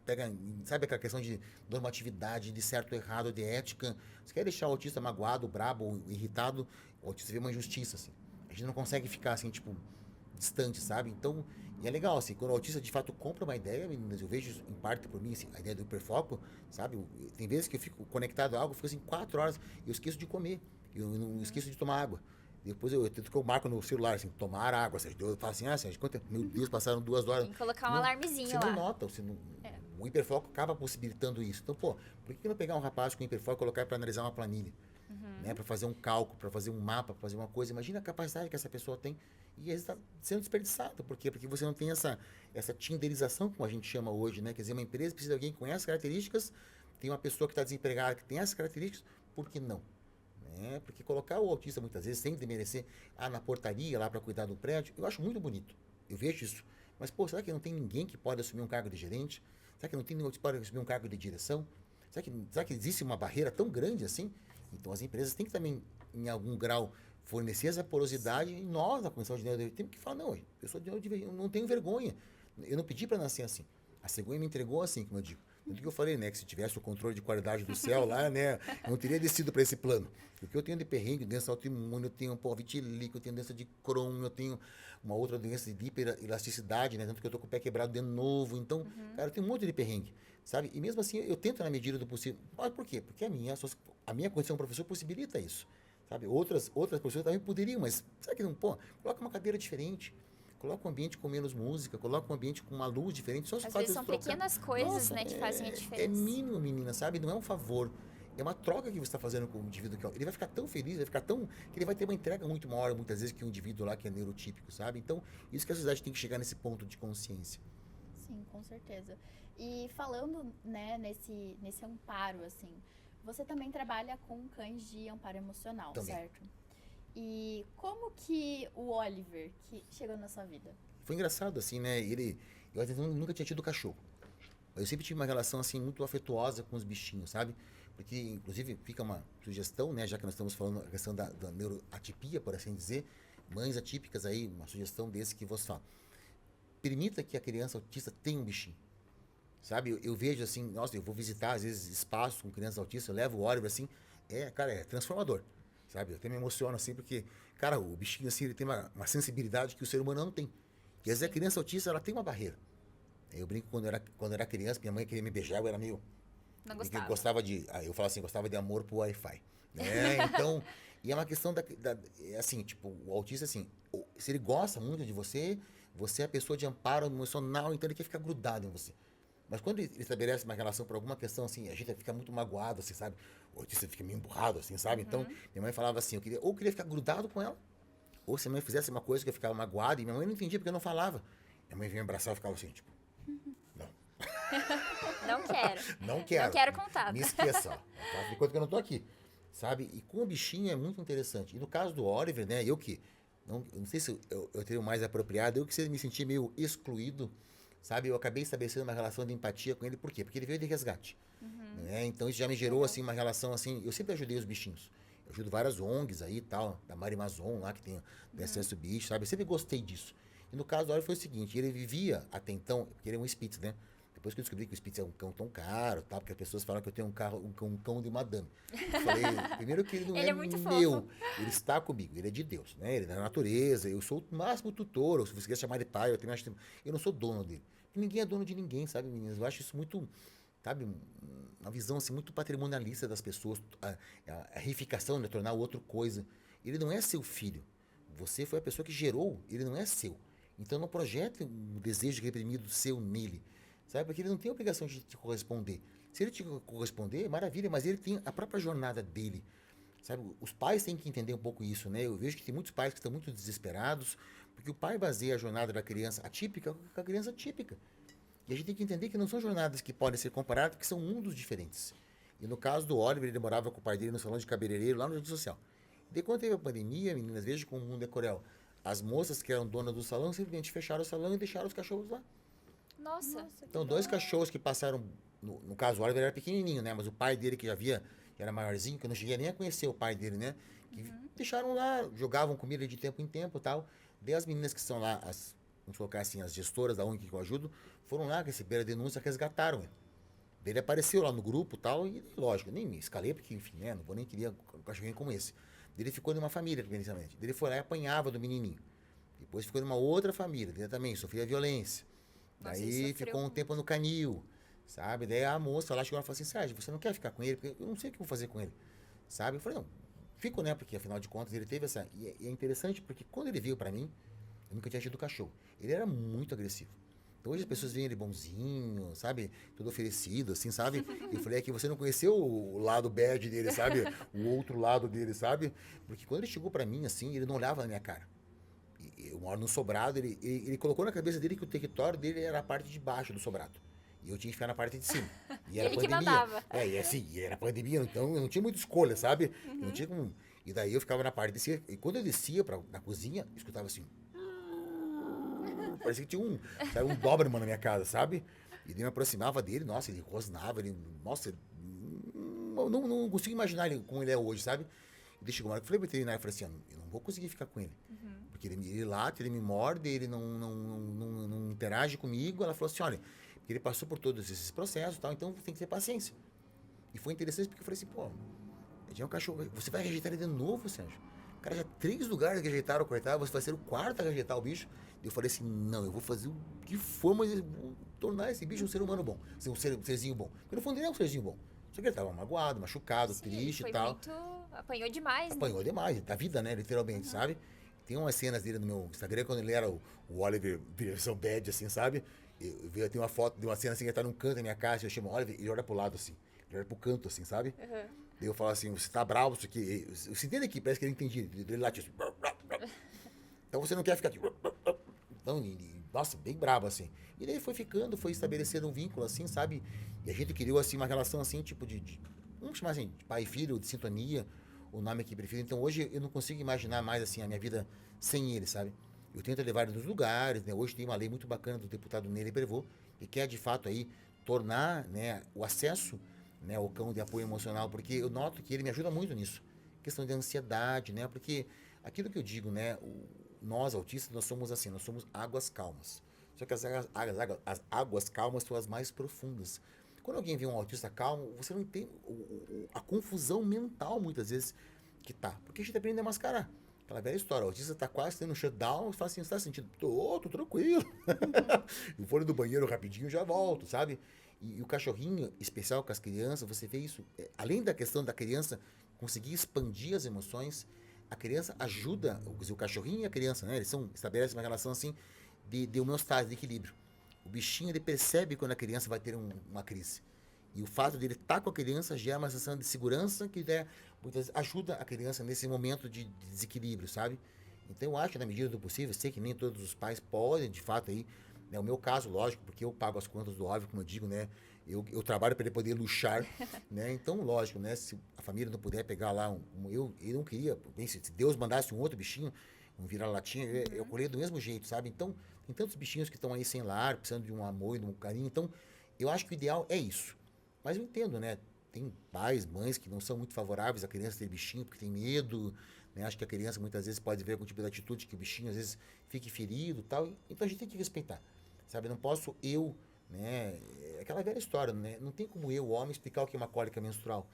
Pega, sabe aquela questão de normatividade, de certo ou errado, de ética. Você quer deixar o autista magoado, brabo, ou irritado, o autista vê uma injustiça, assim. A gente não consegue ficar assim, tipo, distante, sabe? Então, e é legal, assim, quando o autista de fato compra uma ideia, meninas, eu vejo em parte por mim, assim, a ideia do hiperfoco, sabe? Tem vezes que eu fico conectado a algo, eu fico assim 4 horas, e eu esqueço de comer, eu não esqueço de tomar água. Depois eu tento que eu marco no celular, assim, tomar água, Sérgio. Eu falo assim, Sérgio, meu Deus, passaram 2 horas. Tem que colocar um Não, alarmezinho você lá. não nota, o hiperfoco acaba possibilitando isso. Então, pô, por que não pegar um rapaz com hiperfoco e colocar para analisar uma planilha? Né, para fazer um cálculo, para fazer um mapa, para fazer uma coisa. Imagina a capacidade que essa pessoa tem e está sendo desperdiçado. Por quê? Porque você não tem essa tinderização, como a gente chama hoje, né? Quer dizer, uma empresa precisa de alguém com essas características, tem uma pessoa que está desempregada que tem essas características, por que não? Né? Porque colocar o autista, muitas vezes, sem demerecer, na portaria, lá para cuidar do prédio, eu acho muito bonito. Eu vejo isso. Mas, pô, será que não tem ninguém que pode assumir um cargo de gerente? Será que não tem ninguém que pode assumir um cargo de direção? Será que existe uma barreira tão grande assim? Então, as empresas têm que também, em algum grau, fornecer essa porosidade. E nós, na Comissão de Direito, temos que falar, não, eu sou eu não tenho vergonha. Eu não pedi para nascer assim. A cegonha me entregou assim, como eu digo. Tanto que eu falei, né, que se tivesse o controle de qualidade do céu lá, né, eu não teria descido para esse plano. Porque eu tenho de perrengue, doença autoimune, eu tenho vitiligo, eu tenho doença de Crohn, eu tenho uma outra doença de hiperelasticidade, né, tanto que eu tô com o pé quebrado de novo. Então, cara, eu tenho um monte de perrengue, sabe? E mesmo assim, eu tento na medida do possível. Mas por quê? Porque a minha condição de professor possibilita isso, sabe? Outras pessoas também poderiam, mas será que não, pô, coloca uma cadeira diferente. Coloca um ambiente com menos música, coloca um ambiente com uma luz diferente. Só Às vezes são pequenas coisas, nossa, né, que fazem a diferença. É mínimo, menina, sabe? Não é um favor. É uma troca que você está fazendo com o indivíduo. Ele vai ficar tão feliz, vai ficar tão... que ele vai ter uma entrega muito maior, muitas vezes, que o indivíduo lá que é neurotípico, sabe? Então, isso que a sociedade tem que chegar nesse ponto de consciência. Sim, com certeza. E falando, né, nesse amparo, assim, você também trabalha com cães de amparo emocional, Também. certo? E como que o Oliver que chegou na sua vida? Foi engraçado, assim, né? Eu até nunca tinha tido cachorro. Eu sempre tive uma relação, assim, muito afetuosa com os bichinhos, sabe? Porque, inclusive, fica uma sugestão, né? Já que nós estamos falando a questão da neuroatipia, por assim dizer. Mães atípicas aí, uma sugestão desse que você fala. Permita que a criança autista tenha um bichinho. Sabe? Eu vejo, assim, nossa, eu vou visitar, às vezes, espaço com crianças autistas, eu levo o Oliver, assim. Cara, é transformador. Sabe? Eu até me emociono, assim, porque, cara, o bichinho, assim, ele tem uma sensibilidade que o ser humano não tem. Porque às vezes a criança autista, ela tem uma barreira. Eu brinco quando eu era criança, minha mãe queria me beijar, eu era meio... Não porque gostava. gostava de... Eu falo assim, gostava de amor pro Wi-Fi. Né? Então, e é uma questão é assim, tipo, o autista, assim, se ele gosta muito de você, você é a pessoa de amparo emocional, então ele quer ficar grudado em você. Mas quando ele estabelece uma relação por alguma questão, assim, a gente fica muito magoado, assim, sabe? O autista fica meio emburrado, assim, sabe? Então, minha mãe falava assim, eu queria ficar grudado com ela, ou se a mãe fizesse uma coisa que eu ficava magoado, e minha mãe não entendia porque eu não falava. Minha mãe vinha me abraçar e ficava assim, tipo, não, Não quero. não quero. Não quero contato. Me esqueça, ó. Tá? De conta que eu não tô aqui, sabe? E com o bichinho é muito interessante. E no caso do Oliver, né, eu não sei se eu teria o mais apropriado, eu que me senti meio excluído, sabe? Eu acabei estabelecendo uma relação de empatia com ele, por quê? Porque ele veio de resgate. Né? Então isso já me gerou, assim, uma relação, assim, eu sempre ajudei os bichinhos. Eu ajudo várias ONGs aí e tal, da Mari Mazon lá, que tem acesso ao bicho, sabe? Eu sempre gostei disso. E no caso do Oliver foi o seguinte, ele vivia até então, porque ele é um Spitz, né? Depois que eu descobri que o Spitz é um cão tão caro, tal, porque as pessoas falam que eu tenho um cão de madame. Eu falei, primeiro que ele não Ele é é muito meu, fofo. ele está comigo, ele é de Deus, né? Ele é da natureza, eu sou o máximo tutor, ou se você quiser chamar de pai, eu não sou dono dele. E ninguém é dono de ninguém, sabe, meninas? Eu acho isso muito, sabe, uma visão assim muito patrimonialista das pessoas, a reificação, né? Tornar o outro coisa. Ele não é seu filho. Você foi a pessoa que gerou, ele não é seu. Então não projete um desejo reprimido seu nele, sabe? Porque ele não tem a obrigação de te corresponder. Se ele te corresponder, maravilha, mas ele tem a própria jornada dele, sabe? Os pais têm que entender um pouco isso, né? Eu vejo que tem muitos pais que estão muito desesperados, porque o pai baseia a jornada da criança atípica com a criança típica. E a gente tem que entender que não são jornadas que podem ser comparadas, porque são mundos diferentes. E no caso do Oliver, ele morava com o pai dele no salão de cabeleireiro, lá no Jardim Social. De quando teve a pandemia, meninas, veja como o mundo é cruel. As moças que eram donas do salão simplesmente fecharam o salão e deixaram os cachorros lá. Nossa. Então, dois cachorros que passaram, no caso, o Oliver era pequenininho, né? Mas o pai dele, que já via, era maiorzinho, que eu não cheguei nem a conhecer o pai dele, né? Que deixaram lá, jogavam comida de tempo em tempo e tal. Daí as meninas que são lá, vamos colocar assim, as gestoras da ONG que eu ajudo, foram lá, receberam a denúncia, resgataram ele. Daí ele apareceu lá no grupo e tal, e lógico, nem me escalei, porque, enfim, né? Não vou nem queria um cachorrinho como esse. Daí ele ficou numa família, primeiramente. Daí ele foi lá e apanhava do menininho. Depois ficou numa outra família, daí também sofria violência. Nossa, Daí ele ficou sofreu um tempo no canil, sabe? Daí a moça lá chegou e falou assim, Sérgio, você não quer ficar com ele? Porque eu não sei o que eu vou fazer com ele, sabe? Eu falei, não, fico, né? Porque afinal de contas ele teve essa... E é interessante porque quando ele veio pra mim, eu nunca tinha tido cachorro. Ele era muito agressivo. Então hoje as pessoas veem ele bonzinho, sabe? Todo oferecido, assim, sabe? Eu falei, é que você não conheceu o lado bad dele, sabe? O outro lado dele, sabe? Porque quando ele chegou pra mim, assim, ele não olhava na minha cara. Eu moro no sobrado, ele colocou na cabeça dele que o território dele era a parte de baixo do sobrado. E eu tinha que ficar na parte de cima. E era Ele que pandemia. mandava. E assim, e era pandemia, então eu não tinha muita escolha, sabe? Eu não tinha como... E daí eu ficava na parte de cima. E quando eu descia na cozinha, eu escutava assim... Parecia que tinha um Doberman na minha casa, sabe? E daí eu me aproximava dele, nossa, ele rosnava, nossa, não consigo imaginar ele, como ele é hoje, sabe? E daí chegou uma hora que eu falei pro veterinário, eu falei assim, eu não vou conseguir ficar com ele. Porque ele late, ele me morde, ele não interage comigo. Ela falou assim, olha, ele passou por todos esses processos e tal, então tem que ter paciência. E foi interessante porque eu falei assim, pô, ele é um cachorro, você vai rejeitar ele de novo, Sérgio? O cara já 3 lugares rejeitaram, cortaram, você vai ser o 4º a rejeitar o bicho. Eu falei assim, não, eu vou fazer o que for, mas eu vou tornar esse bicho um ser humano bom, um serzinho bom. Porque no fundo ele é um serzinho bom. Só que ele tava magoado, machucado, Sim, triste ele e tal. apanhou demais, né? Apanhou demais, da vida, né, literalmente, sabe? Tem umas cenas dele no meu Instagram, quando ele era o Oliver, versão bad, assim, sabe? Eu tenho uma foto de uma cena assim, que ele tá num canto da minha casa, eu chamo Oliver, ele olha pro lado, assim. Ele olha pro canto, assim, sabe? Daí eu falo assim, você tá bravo, isso aqui. Você entende aqui, parece que ele entendia. Ele late assim. Então você não quer ficar aqui. Então, nossa, bem bravo, assim. E daí foi ficando, foi estabelecendo um vínculo, assim, sabe? E a gente criou, assim, uma relação, assim, tipo vamos chamar assim, de pai e filho, de sintonia, o nome que prefiro. Então hoje eu não consigo imaginar mais, assim, a minha vida sem ele, sabe? Eu tento levar ele nos lugares, né? Hoje tem uma lei muito bacana do deputado Nele Prevô, que quer, de fato, aí, tornar, né, o acesso, né, ao cão de apoio emocional, porque eu noto que ele me ajuda muito nisso. Questão de ansiedade, né? Porque aquilo que eu digo, né, nós autistas, nós somos assim, nós somos águas calmas. Só que as águas calmas são as mais profundas. Quando alguém vê um autista calmo, você não tem a confusão mental, muitas vezes, que tá. Porque a gente aprende a mascarar. Aquela velha história, o autista tá quase tendo um shutdown, você fala assim, você tá sentindo? Tô tranquilo. Eu vou ali do banheiro rapidinho, já volto, sabe? E o cachorrinho, especial com as crianças, você vê isso, além da questão da criança conseguir expandir as emoções, a criança ajuda, quer dizer, o cachorrinho e a criança, né? Eles estabelecem uma relação assim de homeostase, de equilíbrio. O bichinho, ele percebe quando a criança vai ter uma crise. E o fato dele estar com a criança gera uma sensação de segurança que muitas vezes ajuda a criança nesse momento de desequilíbrio, sabe? Então eu acho que na medida do possível, sei que nem todos os pais podem, de fato, aí, né, o meu caso, lógico, porque eu pago as contas do óbvio, como eu digo, né? Eu trabalho para ele poder luxar, né? Então, lógico, né? Se a família não puder pegar lá eu não queria, bem, se Deus mandasse um outro bichinho, um vira-latinha, eu colheria do mesmo jeito, sabe? Então, tem tantos bichinhos que estão aí sem lar, precisando de um amor, de um carinho. Então, eu acho que o ideal é isso. Mas eu entendo, né? Tem pais, mães que não são muito favoráveis à criança ter bichinho porque tem medo, né? Acho que a criança muitas vezes pode ver algum tipo de atitude que o bichinho às vezes fique ferido e tal. Então a gente tem que respeitar, sabe? Não posso né? É aquela velha história, né? Não tem como eu, homem, explicar o que é uma cólica menstrual.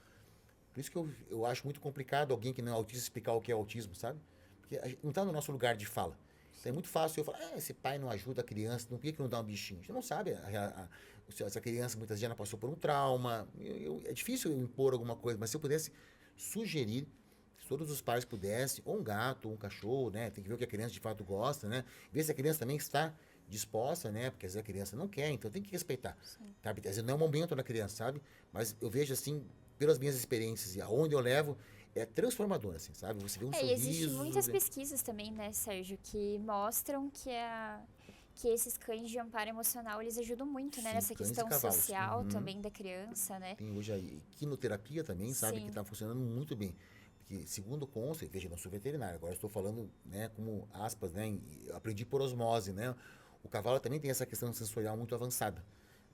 Por isso que eu acho muito complicado alguém que não é autista explicar o que é autismo, sabe? Porque não está no nosso lugar de fala. Então é muito fácil eu falar, esse pai não ajuda a criança, por que não dá um bichinho? A gente não sabe essa criança muitas vezes já passou por um trauma. É difícil eu impor alguma coisa, mas se eu pudesse sugerir, se todos os pais pudessem, ou um gato, ou um cachorro, né? Tem que ver o que a criança de fato gosta, né? Ver se a criança também está disposta, né? Porque às vezes a criança não quer, então tem que respeitar. Sabe? Às vezes não é o momento da criança, sabe? Mas eu vejo assim, pelas minhas experiências e aonde eu levo, é transformador, assim, sabe? Você vê um sorriso... E existem muitas pesquisas também, né, Sérgio, que mostram que esses cães de amparo emocional, eles ajudam muito, né, Sim, nessa cães e questão cavalos. social também da criança, né? Tem hoje aí quinoterapia também, sabe? Sim. Que está funcionando muito bem. Porque, segundo consta, veja, eu não sou veterinário, agora estou falando, né, como aspas, né? Eu aprendi por osmose, né? O cavalo também tem essa questão sensorial muito avançada.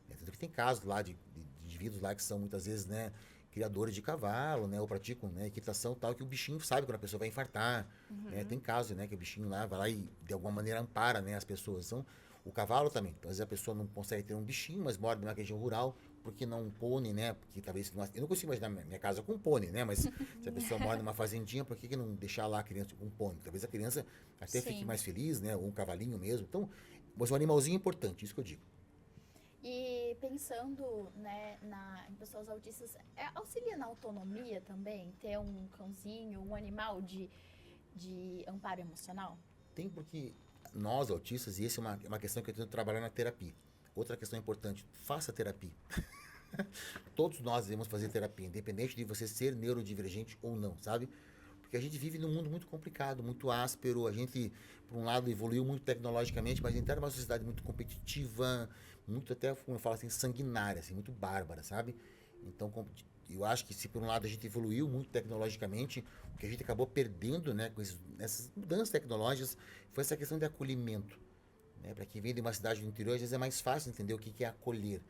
Tanto que tem casos lá de indivíduos lá que são muitas vezes, né, criadores de cavalo, né, ou praticam, né, equitação tal, que o bichinho sabe quando a pessoa vai infartar, né, tem casos, né, que o bichinho lá vai lá e de alguma maneira ampara, né, as pessoas. Então, o cavalo também. Então, às vezes a pessoa não consegue ter um bichinho, mas mora numa região rural, porque não um pônei, né, porque talvez, eu não consigo imaginar minha casa com um pônei, né, mas se a pessoa mora numa fazendinha, por que não deixar lá a criança com um pônei? Talvez a criança até fique mais feliz, né, ou um cavalinho mesmo. Então, mas um animalzinho é importante, isso que eu digo. E pensando, né, em pessoas autistas, auxilia na autonomia também? Ter um cãozinho, um animal de amparo emocional? Tem porque nós, autistas, e essa é uma questão que eu tento trabalhar na terapia. Outra questão importante, faça terapia. Todos nós devemos fazer terapia, independente de você ser neurodivergente ou não, sabe? Porque a gente vive num mundo muito complicado, muito áspero, a gente, por um lado, evoluiu muito tecnologicamente, mas a gente está numa sociedade muito competitiva, muito até, como eu falo assim, sanguinária, assim, muito bárbara, sabe? Então, eu acho que se por um lado a gente evoluiu muito tecnologicamente, o que a gente acabou perdendo, né, com essas mudanças tecnológicas, foi essa questão de acolhimento. Né? Para quem vem de uma cidade do interior, às vezes é mais fácil entender o que é acolher.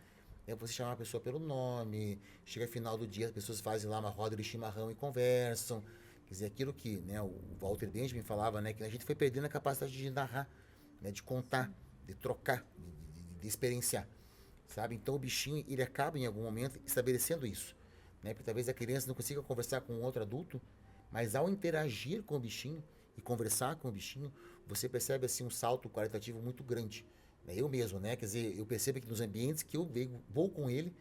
É você chamar a pessoa pelo nome, chega ao final do dia, as pessoas fazem lá uma roda de chimarrão e conversam. Quer dizer, aquilo que, né, o Walter Benjamin falava, né, que a gente foi perdendo a capacidade de narrar, né, de contar, de trocar, de experienciar, sabe? Então o bichinho, ele acaba em algum momento estabelecendo isso, né? Porque talvez a criança não consiga conversar com outro adulto, mas ao interagir com o bichinho e conversar com o bichinho, você percebe assim um salto qualitativo muito grande. Né? Eu mesmo, né? Quer dizer, eu percebo que nos ambientes que eu vou com ele,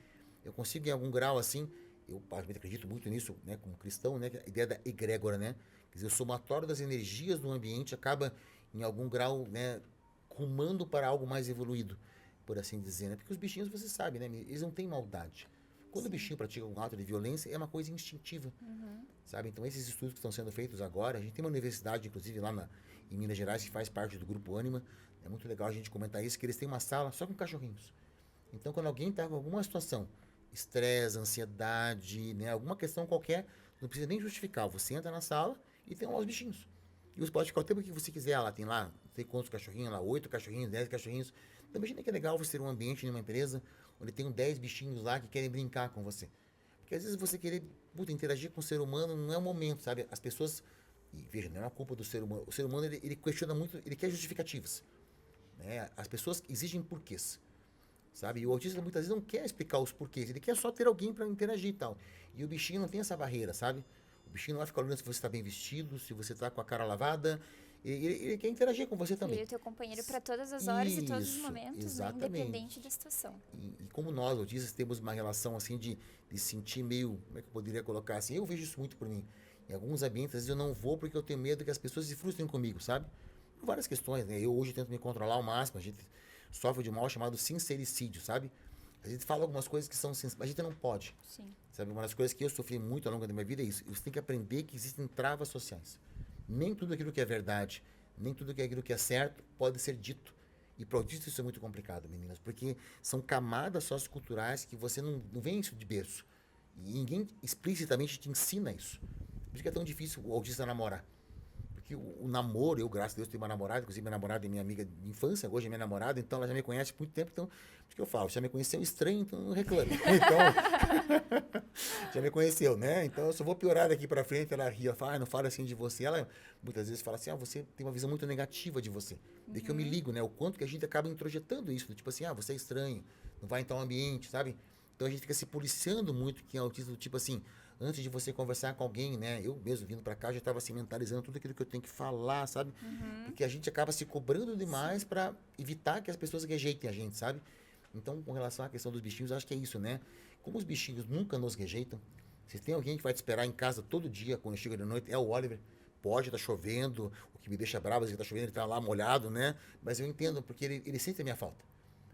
eu consigo em algum grau assim, eu acredito muito nisso, né, como cristão, né, a ideia da egrégora, né? Quer dizer, o somatório das energias do ambiente acaba em algum grau, né, rumando para algo mais evoluído, por assim dizer, né? Porque os bichinhos, você sabe, né, eles não têm maldade. Quando o bichinho pratica um ato de violência, é uma coisa instintiva, sabe? Então, esses estudos que estão sendo feitos agora, a gente tem uma universidade, inclusive, lá em Minas Gerais, que faz parte do Grupo Ânima, é muito legal a gente comentar isso, que eles têm uma sala só com cachorrinhos. Então, quando alguém está com alguma situação, estresse, ansiedade, né, alguma questão qualquer, não precisa nem justificar, você entra na sala e tem lá os bichinhos. E você pode ficar o tempo que você quiser lá, tem lá, não sei quantos cachorrinhos lá, 8 cachorrinhos, 10 cachorrinhos. Então, imagina que é legal você ter um ambiente em uma empresa onde tem 10 bichinhos lá que querem brincar com você. Porque às vezes você querer interagir com o ser humano não é o momento, sabe? As pessoas, e veja, não é uma culpa do ser humano. O ser humano, ele questiona muito, ele quer justificativas. Né? As pessoas exigem porquês. Sabe? E o autista muitas vezes não quer explicar os porquês, ele quer só ter alguém para interagir e tal. E o bichinho não tem essa barreira, sabe? O bichinho não vai ficar olhando se você está bem vestido, se você está com a cara lavada. Ele quer interagir com você também. E o teu companheiro para todas as horas e todos os Isso, momentos, né? exatamente. Independente da situação. E como nós, autistas, temos uma relação assim de sentir meio, como é que eu poderia colocar assim? Eu vejo isso muito por mim. Em alguns ambientes, às vezes eu não vou porque eu tenho medo que as pessoas se frustrem comigo, sabe? Por várias questões, né? Eu hoje tento me controlar ao máximo. A gente sofre de um mal chamado sincericídio, sabe? A gente fala algumas coisas que são a gente não pode. Sim. Sabe? Uma das coisas que eu sofri muito ao longo da minha vida é isso. Você tem que aprender que existem travas sociais. Nem tudo aquilo que é verdade, nem tudo aquilo que é certo pode ser dito. E para o autista isso é muito complicado, meninas, porque são camadas socioculturais que você não vem isso de berço. E ninguém explicitamente te ensina isso. Por isso que é tão difícil o autista namorar. Porque o namoro, eu, graças a Deus, tenho uma namorada, inclusive minha namorada é minha amiga de infância, hoje é minha namorada, então ela já me conhece há muito tempo, então, por isso que eu falo, já me conheceu estranho, então não reclame. Então, já me conheceu, né? Então eu só vou piorar daqui pra frente, ela ria, fala, não fala assim de você. Ela muitas vezes fala assim, você tem uma visão muito negativa de você. Daí que eu me ligo, né? O quanto que a gente acaba introjetando isso, tipo assim, você é estranho, não vai em tal ambiente, sabe? Então a gente fica se policiando muito que é autista do tipo assim, antes de você conversar com alguém, né? Eu mesmo vindo pra cá já estava assim mentalizando tudo aquilo que eu tenho que falar, sabe? Porque a gente acaba se cobrando demais para evitar que as pessoas rejeitem a gente, sabe? Então, com relação à questão dos bichinhos, eu acho que é isso, né? Como os bichinhos nunca nos rejeitam, se tem alguém que vai te esperar em casa todo dia quando chega de noite, é o Oliver. Pode estar chovendo, o que me deixa bravo é que está chovendo, ele está lá molhado, né? Mas eu entendo, porque ele sente a minha falta.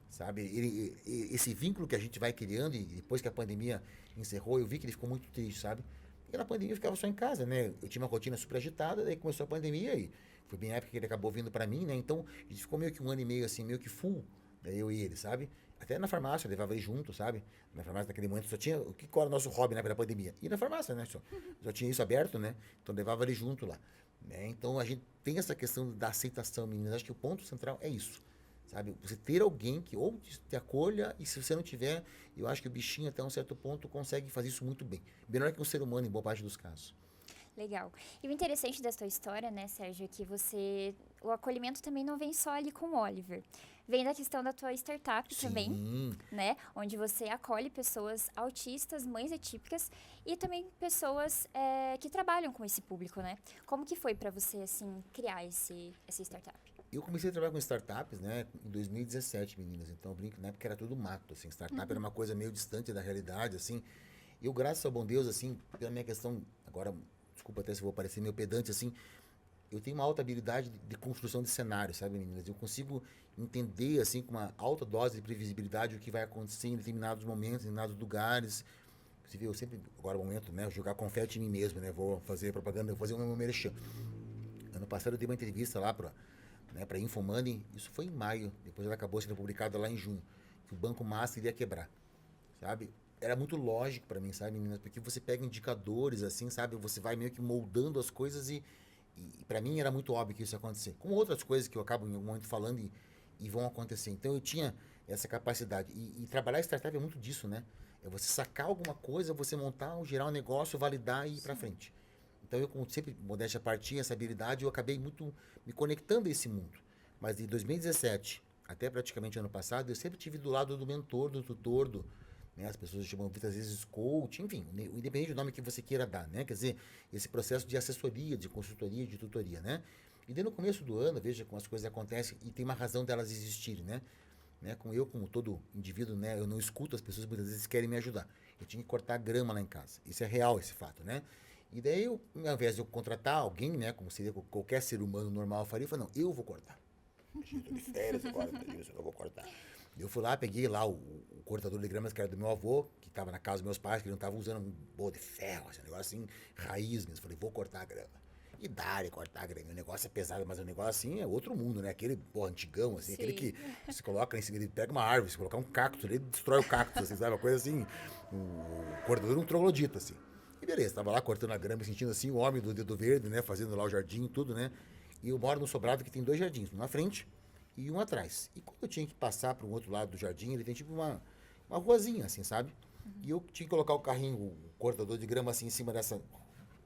Sabe, esse vínculo que a gente vai criando, e depois que a pandemia encerrou, eu vi que ele ficou muito triste, sabe? Porque na pandemia eu ficava só em casa, né? Eu tinha uma rotina super agitada, daí começou a pandemia e foi bem a época que ele acabou vindo pra mim, né? Então a gente ficou meio que um ano e meio assim, meio que full, daí eu e ele, sabe? Até na farmácia, eu levava ele junto, sabe? Na farmácia naquele momento só tinha, o que era o nosso hobby, né, pela pandemia? Ir na farmácia, né? Só tinha isso aberto, né? Então levava ele junto lá, né? Então a gente tem essa questão da aceitação, meninas. Acho que o ponto central é isso. Sabe? Você ter alguém que ou te acolha, e se você não tiver, eu acho que o bichinho até um certo ponto consegue fazer isso muito bem. Melhor que um ser humano em boa parte dos casos. Legal. E o interessante da sua história, né, Sérgio, é que o acolhimento também não vem só ali com o Oliver. Vem da questão da tua startup também, né, onde você acolhe pessoas autistas, mães atípicas e também pessoas que trabalham com esse público, né? Como que foi para você, assim, criar essa startup? Eu comecei a trabalhar com startups, né, em 2017, meninas. Então, eu brinco, na época era tudo mato, assim. Startup era uma coisa meio distante da realidade, assim. Eu, graças ao bom Deus, assim, pela minha questão, agora, desculpa até se vou parecer meio pedante, assim, eu tenho uma alta habilidade de construção de cenário, sabe, meninas? Eu consigo entender, assim, com uma alta dose de previsibilidade o que vai acontecer em determinados momentos, em determinados lugares. Inclusive, eu sempre, agora é o momento, né, jogar confete em mim mesmo, né? Vou fazer propaganda, vou fazer o meu merchan. Ano passado eu dei uma entrevista lá para Infomoney, isso foi em maio, depois ela acabou sendo publicada lá em junho, que o Banco Master iria quebrar, sabe? Era muito lógico para mim, sabe, meninas? Porque você pega indicadores, assim, sabe? Você vai meio que moldando as coisas e para mim era muito óbvio que isso ia acontecer. Como outras coisas que eu acabo em algum momento falando e vão acontecer. Então eu tinha essa capacidade. E trabalhar startup é muito disso, né? É você sacar alguma coisa, você montar, gerar um negócio, validar e ir para frente. Então, eu, como sempre, modéstia à parte, tinha essa habilidade, eu acabei muito me conectando a esse mundo. Mas de 2017 até praticamente ano passado, eu sempre tive do lado do mentor, do tutor, né? As pessoas chamam muitas vezes coach, enfim, independente do nome que você queira dar, né? Quer dizer, esse processo de assessoria, de consultoria, de tutoria, né? E daí no começo do ano, veja como as coisas acontecem e tem uma razão delas existirem, né? Como todo indivíduo, né? Eu não escuto as pessoas, muitas vezes querem me ajudar. Eu tinha que cortar grama lá em casa. Isso é real, esse fato, né? E daí, ao invés de eu contratar alguém, né, como seria qualquer ser humano normal faria, eu falei, não, eu vou cortar. Eu tô de férias agora, eu não vou cortar. Eu fui lá, peguei lá o cortador de gramas que era do meu avô, que estava na casa dos meus pais, que ele não estava usando um boa de ferro, assim, um negócio assim, raiz mesmo. Falei, vou cortar a grama. E dá-lhe cortar a grama. O negócio é pesado, mas o negócio assim é outro mundo, né? Aquele, antigão, assim, aquele que você coloca em cima, ele pega uma árvore, se colocar um cacto, ele destrói o cacto, assim, sabe? Uma coisa assim, o cortador um troglodita, assim. E beleza, tava lá cortando a grama, sentindo assim o homem do dedo verde, né? Fazendo lá o jardim e tudo, né? E eu moro no sobrado que tem 2 jardins, um na frente e um atrás. E quando eu tinha que passar para o outro lado do jardim, ele tem tipo uma ruazinha, assim, sabe? E eu tinha que colocar o carrinho, o cortador de grama, assim, em cima dessa...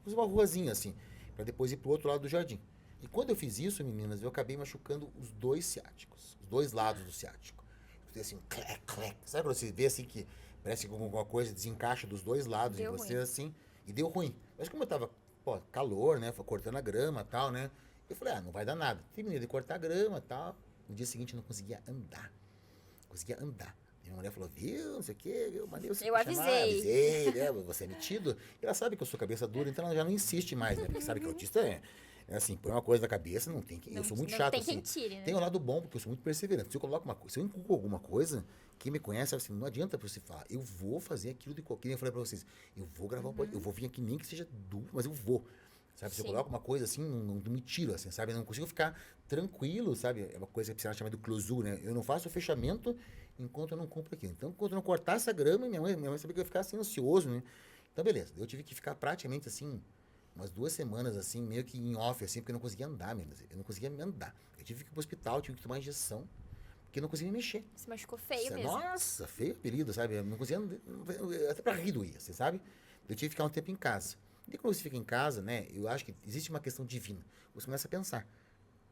uma ruazinha, assim, para depois ir pro outro lado do jardim. E quando eu fiz isso, meninas, eu acabei machucando os 2 ciáticos, os 2 lados do ciático. Eu fiz assim, clec, clec. Sabe quando você vê assim que parece que alguma coisa desencaixa dos 2 lados em você, assim? E deu ruim. Mas como eu tava, pô, calor, né? Foi cortando a grama e tal, né? Eu falei, não vai dar nada. Terminei de cortar a grama e tal. No dia seguinte eu não conseguia andar. Conseguia andar. E minha mulher falou, viu, não sei o quê, viu, mandei você Eu pra chamar. avisei. Avisei, né? Você é metido. E ela sabe que eu sou cabeça dura, então ela já não insiste mais, né? Porque sabe que autista é assim, põe uma coisa na cabeça, não tem que. Eu sou muito chato, tem assim. quem tire, né? Tem um lado bom, porque eu sou muito perseverante. Se eu coloco uma coisa, se eu inculco alguma coisa, quem me conhece sabe assim, não adianta pra você falar, eu vou fazer aquilo de qualquer. Eu falei pra vocês, eu vou gravar um podcast, eu vou vir aqui, nem que seja duro, mas eu vou. Sabe, se eu Sim. coloco uma coisa assim, não me tiro, assim, sabe? Eu não consigo ficar tranquilo, sabe? É uma coisa que a chama de closure, né? Eu não faço o fechamento enquanto eu não compro aquilo. Então, enquanto eu não cortar essa grama, minha mãe sabia que eu ia ficar assim, ansioso, né? Então, beleza. Eu tive que ficar praticamente assim, umas 2 semanas, assim, meio que em off, assim, porque eu não conseguia andar, meninas. Eu não conseguia me andar. Eu tive que ir pro hospital, tive que tomar injeção, porque eu não conseguia me mexer. Se machucou feio mesmo. Nossa, feio apelido, sabe? Eu não conseguia, até pra rir doía, você sabe? Eu tive que ficar um tempo em casa. E quando você fica em casa, né, eu acho que existe uma questão divina. Você começa a pensar.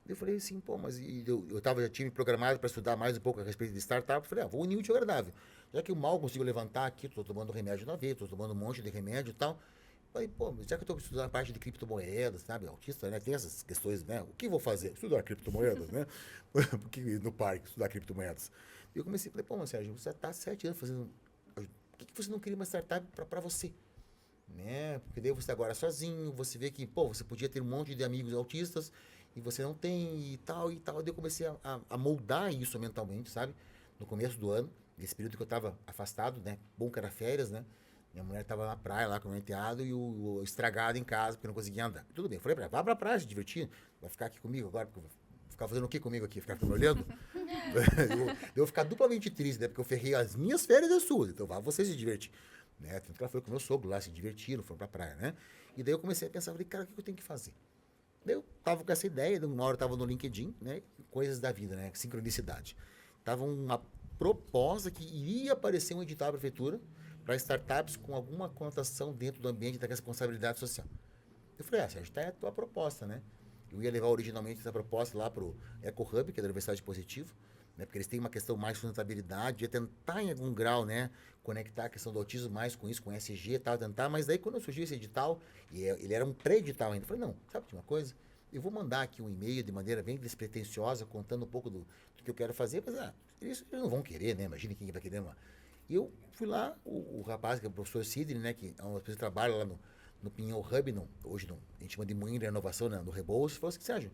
Eu falei assim, pô, mas já tinha me programado para estudar mais um pouco a respeito de startup. Eu falei, vou unir o útil ao agradável. Já que eu mal consigo levantar aqui, estou tomando remédio na veia, estou tomando um monte de remédio e tal. Falei, pô, mas já que eu estou estudando a parte de criptomoedas, sabe? Autista, né? Tem essas questões, né? O que vou fazer? Estudar criptomoedas, né? Porque no parque, estudar criptomoedas. E eu comecei, falei, pô, mas Sérgio, você está 7 anos fazendo. Por que você não cria uma startup para você? Né? Porque daí você agora sozinho, você vê que, pô, você podia ter um monte de amigos autistas e você não tem e tal e tal. Daí eu comecei a moldar isso mentalmente, sabe? No começo do ano, nesse período que eu tava afastado, né? Bom que era férias, né? Minha mulher tava na praia lá com o meu enteado e o estragado em casa porque eu não conseguia andar. Tudo bem, eu falei pra ela, vá pra praia se divertir, vai ficar aqui comigo agora, porque ficar fazendo o que comigo aqui? Ficar me olhando? eu vou ficar duplamente triste, né? Porque eu ferrei as minhas férias e as suas, então vá você se divertir. Né? Tanto que ela foi com o meu sogro lá, se divertiram, foram pra praia, né? E daí eu comecei a pensar, falei, cara, o que eu tenho que fazer? Daí eu tava com essa ideia, uma hora eu tava no LinkedIn, né? Coisas da vida, né? Sincronicidade. Tava uma proposta que iria aparecer um edital da prefeitura para startups com alguma conotação dentro do ambiente da responsabilidade social. Eu falei, Sérgio, tá aí a tua proposta, né? Eu ia levar originalmente essa proposta lá pro EcoHub, que é da Universidade de Positivo, né? Porque eles têm uma questão mais de sustentabilidade, ia tentar em algum grau, né, conectar a questão do autismo mais com isso, com ESG e tal, tentar, mas daí quando surgiu esse edital, e ele era um pré-edital ainda, eu falei, não, sabe de uma coisa? Eu vou mandar aqui um e-mail de maneira bem despretensiosa, contando um pouco do que eu quero fazer, mas eles não vão querer, né? Imagina quem vai querer uma. E eu fui lá, o rapaz, que é o professor Sidney, né, que é uma pessoa que trabalha lá no Pinhão Hub, hoje a gente chama de Moinho de Inovação, né, no Rebouças, falou assim, Sérgio,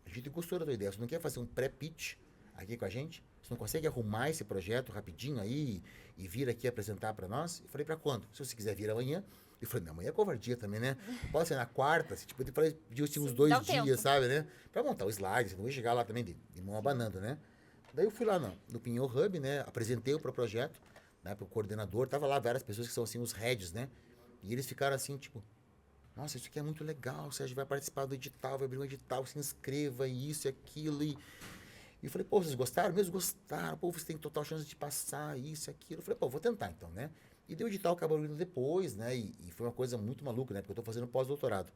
a gente gostou da tua ideia, você não quer fazer um pré-pitch aqui com a gente? Você não consegue arrumar esse projeto rapidinho aí e vir aqui apresentar para nós? Eu falei, para quando? Se você quiser vir amanhã. Eu falei, não, amanhã é covardia também, né? Pode ser na quarta, assim, tipo, eu pedi assim, uns 2 dias, tempo. sabe, né? Para montar o slide, você não vai chegar lá também de mão abanando, né? Daí eu fui lá no Pinhão Hub, né? Apresentei o projeto, né, pro coordenador. Tava lá várias pessoas que são assim, os heads, né? E eles ficaram assim, tipo, nossa, isso aqui é muito legal, o Sérgio vai participar do edital, vai abrir um edital, se inscreva, e isso e aquilo, e eu falei, pô, vocês gostaram? Mesmo gostaram, pô, você tem total chance de passar, isso e aquilo. Eu falei, pô, vou tentar então, né? E deu o edital, acabou indo depois, né? E foi uma coisa muito maluca, né? Porque eu tô fazendo pós-doutorado.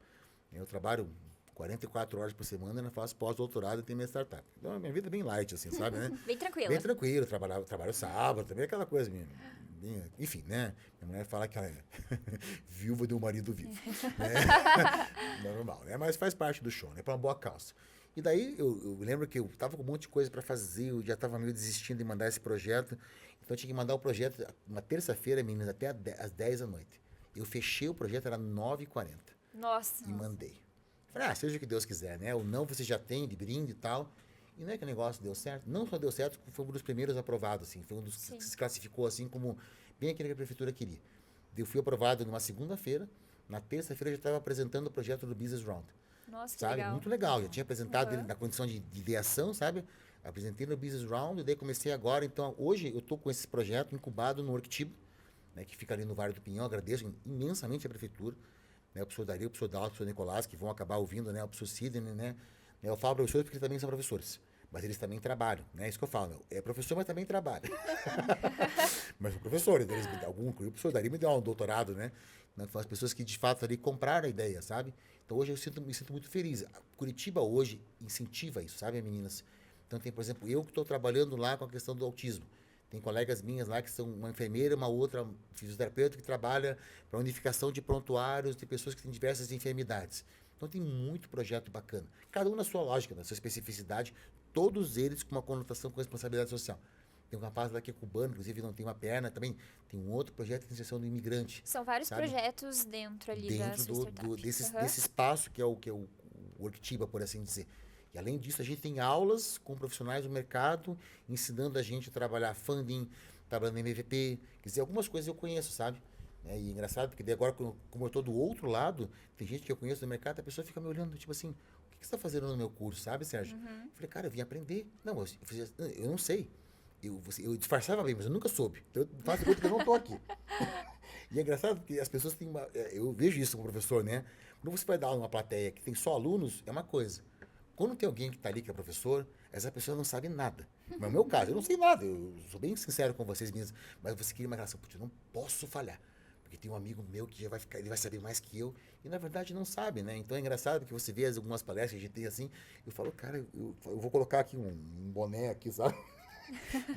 Eu trabalho 44 horas por semana, né? Faço pós-doutorado e tenho minha startup. Então, a minha vida é bem light, assim, sabe, né? Bem tranquila. Bem tranquilo, trabalho sábado, também aquela coisa, enfim, né? Minha mulher fala que ela é viúva de um marido vivo, né? Normal, né? Mas faz parte do show, né? Pra uma boa causa. E daí, eu lembro que eu tava com um monte de coisa para fazer, eu já tava meio desistindo de mandar esse projeto, então eu tinha que mandar o projeto uma terça-feira, meninas, até às 10 da noite. Eu fechei o projeto, era 9h40. Nossa. E mandei. Falei, seja o que Deus quiser, né? Ou não, você já tem de brinde e tal. E não é que o negócio deu certo. Não só deu certo, foi um dos primeiros aprovados, assim. Foi um dos que se classificou, assim, como bem aquilo que a prefeitura queria. Eu fui aprovado numa segunda-feira. Na terça-feira eu já estava apresentando o projeto do Business Round. Nossa, que sabe? legal. Muito legal. Já tinha apresentado ele na condição de ideação, sabe? Apresentei no Business Round, e daí comecei agora. Então, hoje eu estou com esse projeto incubado no Worktiba, né, que fica ali no Vale do Pinhão. Agradeço imensamente a prefeitura, né, o professor Dario, o professor Dalton, o professor Nicolás, que vão acabar ouvindo, né, o professor Sidney, né? Eu falo professores porque eles também são professores, mas eles também trabalham, né? Isso que eu falo, é professor, mas também trabalha. Mas são professores, eles o professor Dario me deu um doutorado, né? São as pessoas que de fato ali compraram a ideia, sabe? Então hoje eu me sinto muito feliz. Curitiba hoje incentiva isso, sabe, meninas? Então tem, por exemplo, eu que estou trabalhando lá com a questão do autismo. Tem colegas minhas lá que são uma enfermeira, uma outra fisioterapeuta que trabalha para unificação de prontuários de pessoas que têm diversas enfermidades. Então tem muito projeto bacana. Cada um na sua lógica, na sua especificidade, todos eles com uma conotação com responsabilidade social. Tem um rapaz lá que é cubano, inclusive não tem uma perna, também tem um outro projeto de inserção do imigrante. São vários sabe? projetos dentro ali da Dentro sua startup. desse espaço que é o Worktiba, por assim dizer. E além disso, a gente tem aulas com profissionais do mercado, ensinando a gente a trabalhar funding, trabalhando em MVP. Quer dizer, algumas coisas eu conheço, sabe? E é engraçado, porque daí agora, como eu estou do outro lado, tem gente que eu conheço do mercado, a pessoa fica me olhando, tipo assim, o que você está fazendo no meu curso, sabe, Sérgio? Eu falei, cara, eu vim aprender. Não, eu não sei. Eu disfarçava bem, mas eu nunca soube. Então, eu faço de conta que eu não estou aqui. E é engraçado porque as pessoas têm eu vejo isso como professor, né? Quando você vai dar aula numa plateia que tem só alunos, é uma coisa. Quando tem alguém que está ali que é professor, essa pessoa não sabe nada. Mas no meu caso, eu não sei nada. Eu sou bem sincero com vocês mesmos. Mas você cria uma relação, putz, eu não posso falhar. Porque tem um amigo meu que já vai ficar, ele vai saber mais que eu. E na verdade não sabe, né? Então é engraçado porque você vê algumas palestras que a gente tem assim. Eu falo, cara, eu vou colocar aqui um boné aqui, sabe?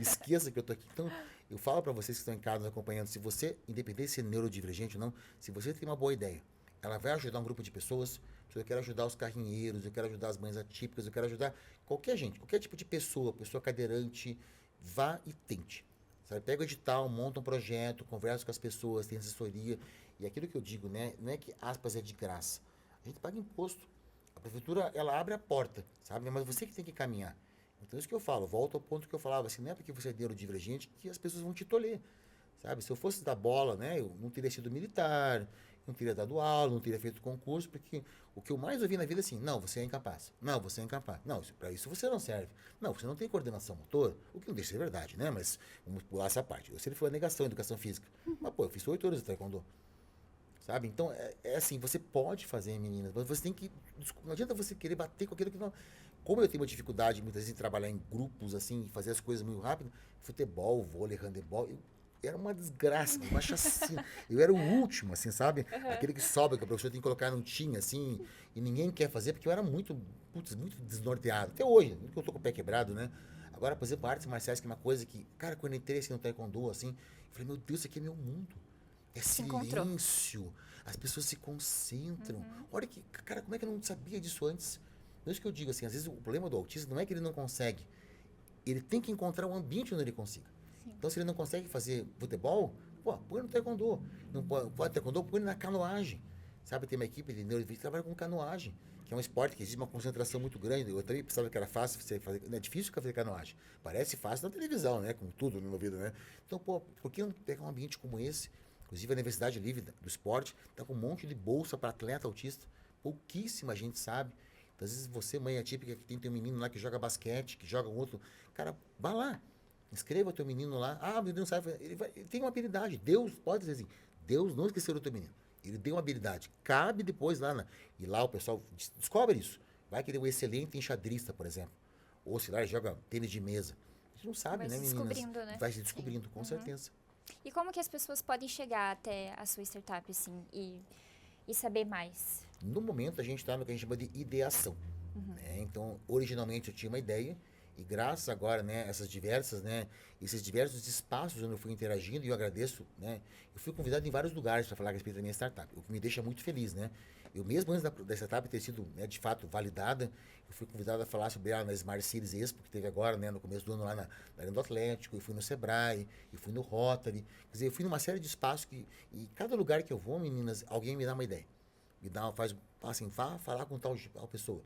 Esqueça que eu tô aqui. Então, eu falo para vocês que estão em casa nos acompanhando, se você, independente de ser neurodivergente ou não, se você tem uma boa ideia, ela vai ajudar um grupo de pessoas. Eu quero ajudar os carrinheiros, eu quero ajudar as mães atípicas, eu quero ajudar qualquer gente, qualquer tipo de pessoa cadeirante, vá e tente. Sabe? Pega o edital, monta um projeto, conversa com as pessoas, tem assessoria. E aquilo que eu digo, né, não é que aspas é de graça. A gente paga imposto. A prefeitura, ela abre a porta, sabe? Mas você que tem que caminhar. Então, isso que eu falo, volto ao ponto que eu falava, assim, não é porque você é neurodivergente que as pessoas vão te tolher, sabe? Se eu fosse dar bola, né, eu não teria sido militar, não teria dado aula, não teria feito concurso, porque o que eu mais ouvi na vida é assim, não, você é incapaz, não, você é incapaz, não, para isso você não serve, não, você não tem coordenação motor, o que não deixa de ser verdade, né, mas vamos pular essa parte. Eu sempre fui a negação em educação física, mas pô, eu fiz 8 anos de taekwondo, sabe? Então, é assim, você pode fazer, meninas, mas você tem que, não adianta você querer bater com aquilo que não... Como eu tenho uma dificuldade, muitas vezes, em trabalhar em grupos, assim, fazer as coisas muito rápido, futebol, vôlei, handebol, era uma desgraça, uma chacina. Eu era o último, assim, sabe? Aquele que sobra, que o professor tem que colocar no time, assim, e ninguém quer fazer, porque eu era muito, putz, muito desnorteado. Até hoje, que eu tô com o pé quebrado, né? Agora, por exemplo, artes marciais, que é uma coisa que, cara, quando eu entrei assim, no taekwondo, assim, eu falei, meu Deus, isso aqui é meu mundo. É silêncio. As pessoas se concentram. Olha que, cara, como é que eu não sabia disso antes? Por isso que eu digo assim, às vezes o problema do autista não é que ele não consegue. Ele tem que encontrar um ambiente onde ele consiga. Sim. Então, se ele não consegue fazer futebol, pô, põe no taekwondo. Não pode taekwondo, põe na canoagem. Sabe, tem uma equipe de neurodivergentes que trabalha com canoagem, que é um esporte que exige uma concentração muito grande. Eu também pensava que era fácil você fazer, não é difícil fazer canoagem. Parece fácil na televisão, né, com tudo na vida, né? Então, pô, por que não pegar um ambiente como esse? Inclusive a Universidade Livre do Esporte está com um monte de bolsa para atleta autista. Pouquíssima gente sabe. Então, às vezes você, mãe atípica, que tem teu menino lá que joga basquete, que joga um outro, cara, vá lá, inscreva teu menino lá. Ah, meu Deus não sabe, ele tem uma habilidade. Deus, pode dizer assim, Deus não esqueceu do teu menino. Ele deu uma habilidade. Cabe depois lá, e lá o pessoal descobre isso. Vai querer um excelente enxadrista, por exemplo. Ou se lá ele joga tênis de mesa. A gente não sabe, né, meninas? Né? Vai se descobrindo, com certeza. E como que as pessoas podem chegar até a sua startup, assim, e saber mais? No momento, a gente está no que a gente chama de ideação. Né? Então, originalmente, eu tinha uma ideia, e graças agora, né, esses diversos espaços onde eu fui interagindo, e eu agradeço, né, eu fui convidado em vários lugares para falar a respeito da minha startup, o que me deixa muito feliz, né? Eu mesmo antes da startup ter sido, né, de fato, validada, eu fui convidado a falar sobre ela na Smart Cities Expo, que teve agora, né, no começo do ano lá na Arena do Atlético, eu fui no Sebrae, eu fui no Rotary, quer dizer, eu fui numa série de espaços e cada lugar que eu vou, meninas, alguém me dá uma ideia. Vá falar com tal pessoa.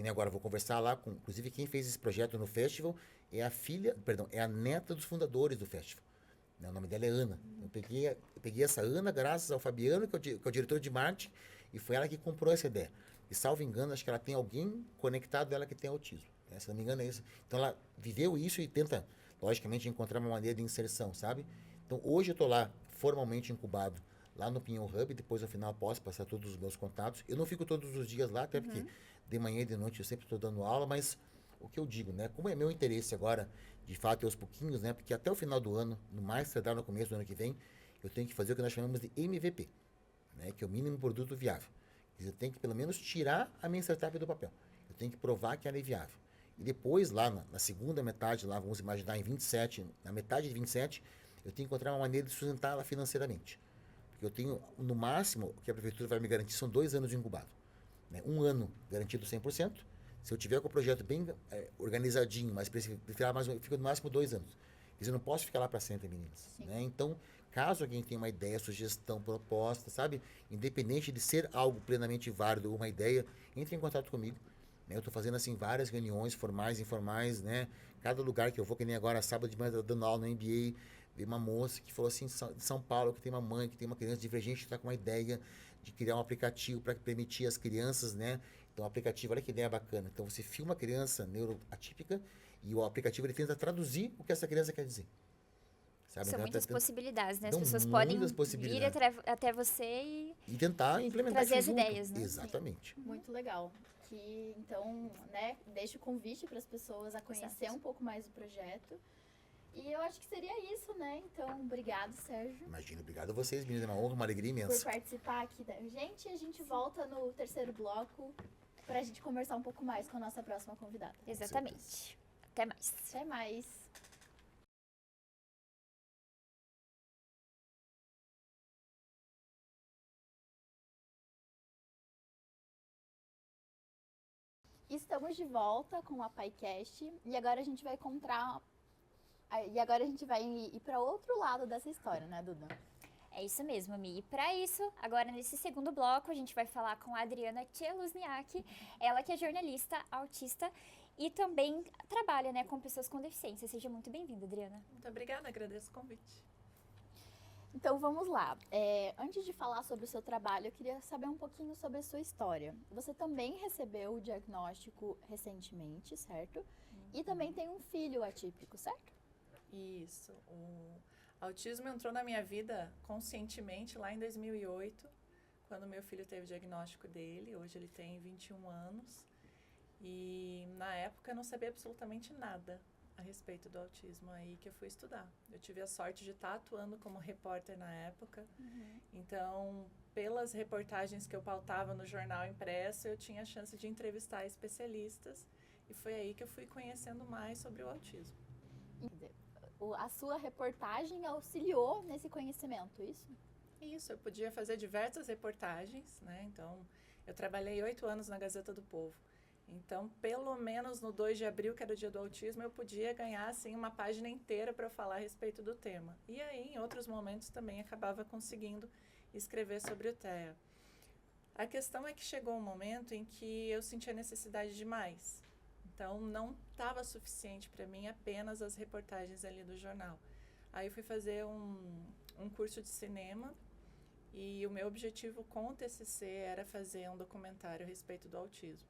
Agora eu vou conversar lá com, inclusive quem fez esse projeto no festival é a neta dos fundadores do festival. O nome dela é Ana. Eu peguei essa Ana graças ao Fabiano, que é o diretor de marketing, e foi ela que comprou essa ideia. E salvo engano, acho que ela tem alguém conectado dela que tem autismo. Se não me engano é isso. Então ela viveu isso e tenta, logicamente, encontrar uma maneira de inserção, sabe? Então hoje eu estou lá, formalmente incubado, lá no Pinhão Hub, depois ao final posso passar todos os meus contatos. Eu não fico todos os dias lá, até porque de manhã e de noite eu sempre estou dando aula, mas o que eu digo, né? Como é meu interesse agora, de fato, aos pouquinhos, né? Porque até o final do ano, no mais tardar no começo do ano que vem, eu tenho que fazer o que nós chamamos de MVP, né? Que é o mínimo produto viável. Eu tenho que pelo menos tirar a minha startup do papel. Eu tenho que provar que ela é viável. E depois, lá na segunda metade, lá vamos imaginar em 27, na metade de 27, eu tenho que encontrar uma maneira de sustentá-la financeiramente. Porque eu tenho, no máximo, o que a prefeitura vai me garantir são 2 anos de incubado. Né? 1 ano garantido 100%. Se eu tiver com o projeto bem organizadinho, mas preferir mais, fica no máximo 2 anos. Porque eu não posso ficar lá para sempre, meninas. Né? Então, caso alguém tenha uma ideia, sugestão, proposta, sabe? Independente de ser algo plenamente válido ou uma ideia, entre em contato comigo. Né? Eu estou fazendo assim várias reuniões formais, informais, né? Cada lugar que eu vou, que nem agora, sábado de manhã, dando aula no MBA, veio uma moça que falou assim, de São Paulo, que tem uma mãe, que tem uma criança divergente, que está com uma ideia de criar um aplicativo para permitir as crianças, né? Então, o aplicativo, olha que ideia bacana. Então, você filma a criança neuroatípica e o aplicativo ele tenta traduzir o que essa criança quer dizer. Sabe? São Então, muitas possibilidades, né? As dão pessoas podem muitas vir possibilidades. até você E tentar implementar trazer as isso junto. ideias, né? Exatamente. Muito legal. Que, então, né, deixa o convite para as pessoas a conhecer Exato. um pouco mais do projeto. E eu acho que seria isso, né? Então, obrigado, Sérgio, Imagina, obrigado a vocês, meninas. É uma honra, uma alegria por imensa. participar aqui da gente. E a gente volta no terceiro bloco para a gente conversar um pouco mais com a nossa próxima convidada. Exatamente. Até mais. Até mais. Estamos de volta com a PaiCast e agora a gente vai encontrar. E agora a gente vai ir para outro lado dessa história, né, Duda? É isso mesmo, Mi. E para isso, agora nesse segundo bloco, a gente vai falar com a Adriana Tcheluzniak, ela que é jornalista, autista e também trabalha, né, com pessoas com deficiência. Seja muito bem-vinda, Adriana. Muito obrigada, agradeço o convite. Então vamos lá. Antes de falar sobre o seu trabalho, eu queria saber um pouquinho sobre a sua história. Você também recebeu o diagnóstico recentemente, certo? E também tem um filho atípico, certo? Isso. O autismo entrou na minha vida conscientemente lá em 2008, quando meu filho teve o diagnóstico dele. Hoje ele tem 21 anos. E na época eu não sabia absolutamente nada a respeito do autismo, aí que eu fui estudar. Eu tive a sorte de estar atuando como repórter na época. Então, pelas reportagens que eu pautava no jornal impresso, eu tinha a chance de entrevistar especialistas. E foi aí que eu fui conhecendo mais sobre o autismo. A sua reportagem auxiliou nesse conhecimento, isso? Isso, eu podia fazer diversas reportagens, né? Então, eu trabalhei 8 anos na Gazeta do Povo. Então, pelo menos no 2 de abril, que era o dia do autismo, eu podia ganhar, assim, uma página inteira para falar a respeito do tema. E aí, em outros momentos, também acabava conseguindo escrever sobre o TEA. A questão é que chegou um momento em que eu sentia necessidade de mais. Então, não estava suficiente para mim apenas as reportagens ali do jornal. Aí, eu fui fazer um curso de cinema e o meu objetivo com o TCC era fazer um documentário a respeito do autismo.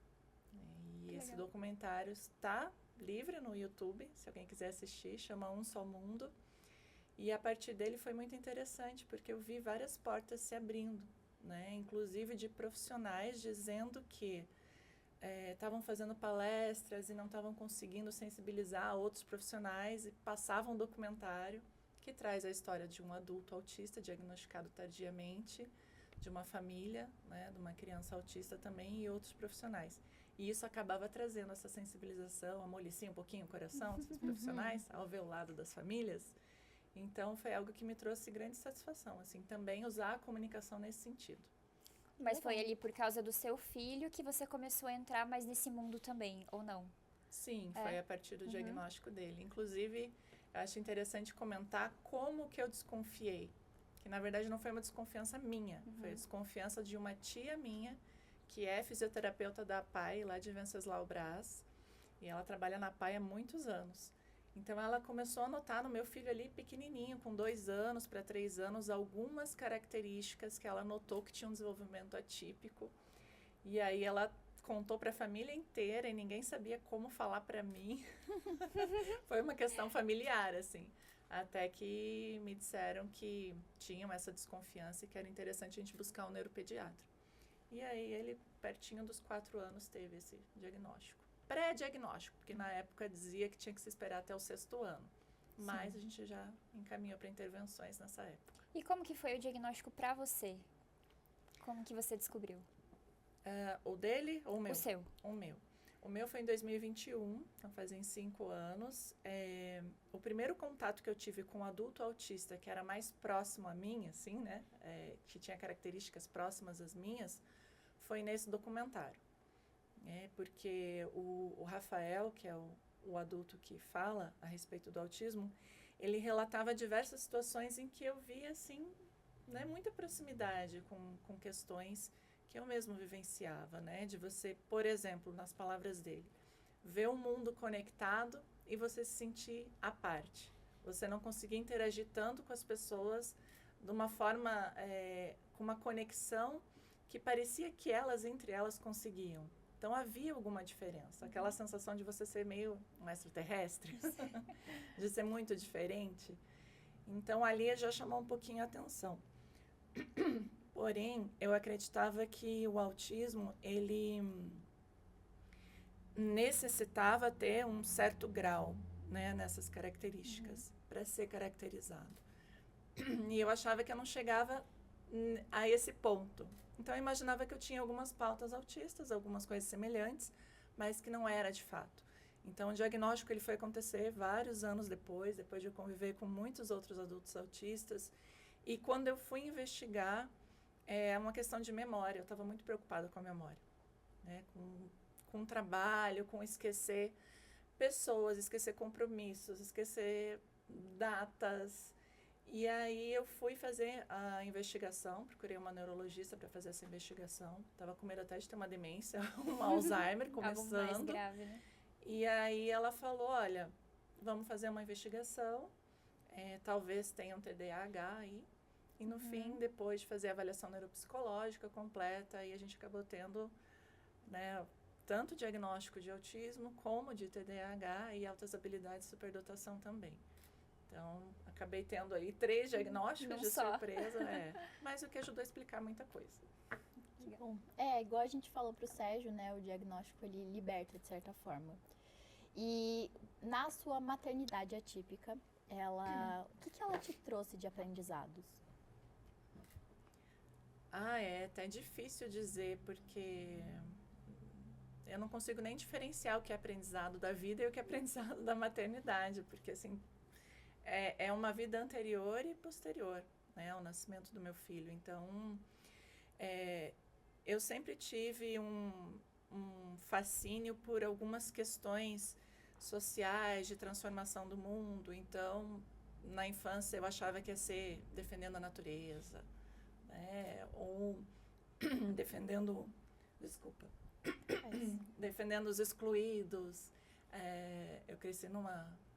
E esse documentário está livre no YouTube, se alguém quiser assistir, chama Um Só Mundo. E a partir dele foi muito interessante, porque eu vi várias portas se abrindo, né? Inclusive de profissionais dizendo que estavam fazendo palestras e não estavam conseguindo sensibilizar outros profissionais e passavam um documentário que traz a história de um adulto autista diagnosticado tardiamente, de uma família, né, de uma criança autista também e outros profissionais. E isso acabava trazendo essa sensibilização, amolicia um pouquinho o coração desses profissionais, ao ver o lado das famílias. Então, foi algo que me trouxe grande satisfação, assim, também usar a comunicação nesse sentido. Mas foi ali por causa do seu filho que você começou a entrar mais nesse mundo também, ou não? Sim, foi a partir do diagnóstico dele. Inclusive, eu acho interessante comentar como que eu desconfiei. Que, na verdade, não foi uma desconfiança minha. Foi a desconfiança de uma tia minha, que é fisioterapeuta da APAE, lá de Venceslau Braz. E ela trabalha na APAE há muitos anos. Então, ela começou a notar no meu filho ali, pequenininho, com 2 anos para 3 anos, algumas características que ela notou que tinha um desenvolvimento atípico. E aí, ela contou para a família inteira e ninguém sabia como falar para mim. Foi uma questão familiar, assim. Até que me disseram que tinham essa desconfiança e que era interessante a gente buscar um neuropediatra. E aí, ele, pertinho dos 4 anos, teve esse diagnóstico. Pré-diagnóstico, porque na época dizia que tinha que se esperar até o 6º ano. Mas a gente já encaminhou para intervenções nessa época. E como que foi o diagnóstico para você? Como que você descobriu? O dele ou o meu? O seu. O meu. O meu foi em 2021, então fazem 5 anos. O primeiro contato que eu tive com um adulto autista, que era mais próximo a mim, assim, né? Que tinha características próximas às minhas, foi nesse documentário. Porque o Rafael, que é o adulto que fala a respeito do autismo, ele relatava diversas situações em que eu via, assim, né, muita proximidade com questões que eu mesmo vivenciava, né? De você, por exemplo, nas palavras dele, ver o mundo conectado e você se sentir à parte. Você não conseguir interagir tanto com as pessoas de uma forma, com uma conexão que parecia que entre elas conseguiam. Então havia alguma diferença, aquela sensação de você ser meio um extraterrestre, de ser muito diferente. Então ali já chamou um pouquinho a atenção. Porém, eu acreditava que o autismo, ele necessitava ter um certo grau, né, nessas características, para ser caracterizado. E eu achava que eu não chegava a esse ponto. Então, eu imaginava que eu tinha algumas pautas autistas, algumas coisas semelhantes, mas que não era de fato. Então, o diagnóstico ele foi acontecer vários anos depois de eu conviver com muitos outros adultos autistas. E quando eu fui investigar, é uma questão de memória. Eu estava muito preocupada com a memória, né? Com o trabalho, com esquecer pessoas, esquecer compromissos, esquecer datas. E aí eu fui fazer a investigação, procurei uma neurologista para fazer essa investigação. Estava com medo até de ter uma demência, um Alzheimer começando. Algo mais grave, né? E aí ela falou, olha, vamos fazer uma investigação, talvez tenha um TDAH aí. E no fim, depois de fazer a avaliação neuropsicológica completa, aí a gente acabou tendo, né, tanto diagnóstico de autismo como de TDAH e altas habilidades de superdotação também. Então, acabei tendo aí 3 diagnósticos de surpresa, mas o que ajudou a explicar muita coisa. Que bom. Igual a gente falou pro Sérgio, né, o diagnóstico ele liberta de certa forma. E na sua maternidade atípica, o que ela te trouxe de aprendizados? É até difícil dizer, porque eu não consigo nem diferenciar o que é aprendizado da vida e o que é aprendizado da maternidade, porque assim, é uma vida anterior e posterior, né, ao nascimento do meu filho. Então, eu sempre tive um fascínio por algumas questões sociais, de transformação do mundo. Então, na infância, eu achava que ia ser defendendo a natureza, né, ou defendendo os excluídos. Eu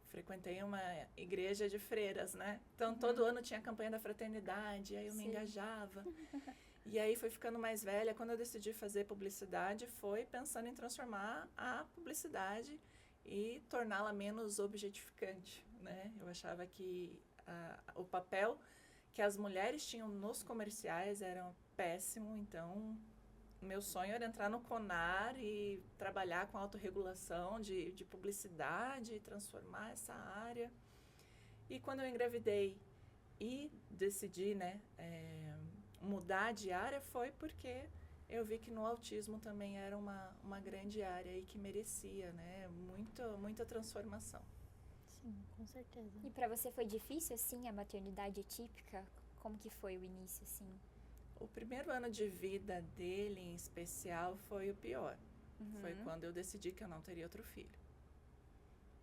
frequentei uma igreja de freiras, né? Então, todo ano tinha a campanha da fraternidade, aí eu me engajava. E aí, foi ficando mais velha. Quando eu decidi fazer publicidade, foi pensando em transformar a publicidade e torná-la menos objetificante, né? Eu achava que o papel que as mulheres tinham nos comerciais era péssimo, então meu sonho era entrar no CONAR e trabalhar com autorregulação de publicidade, transformar essa área. E quando eu engravidei e decidi, né, mudar de área, foi porque eu vi que no autismo também era uma grande área e que merecia, né, muita transformação. Sim, com certeza. E para você foi difícil, assim, a maternidade atípica? Como que foi o início, assim? O primeiro ano de vida dele, em especial, foi o pior. Foi quando eu decidi que eu não teria outro filho.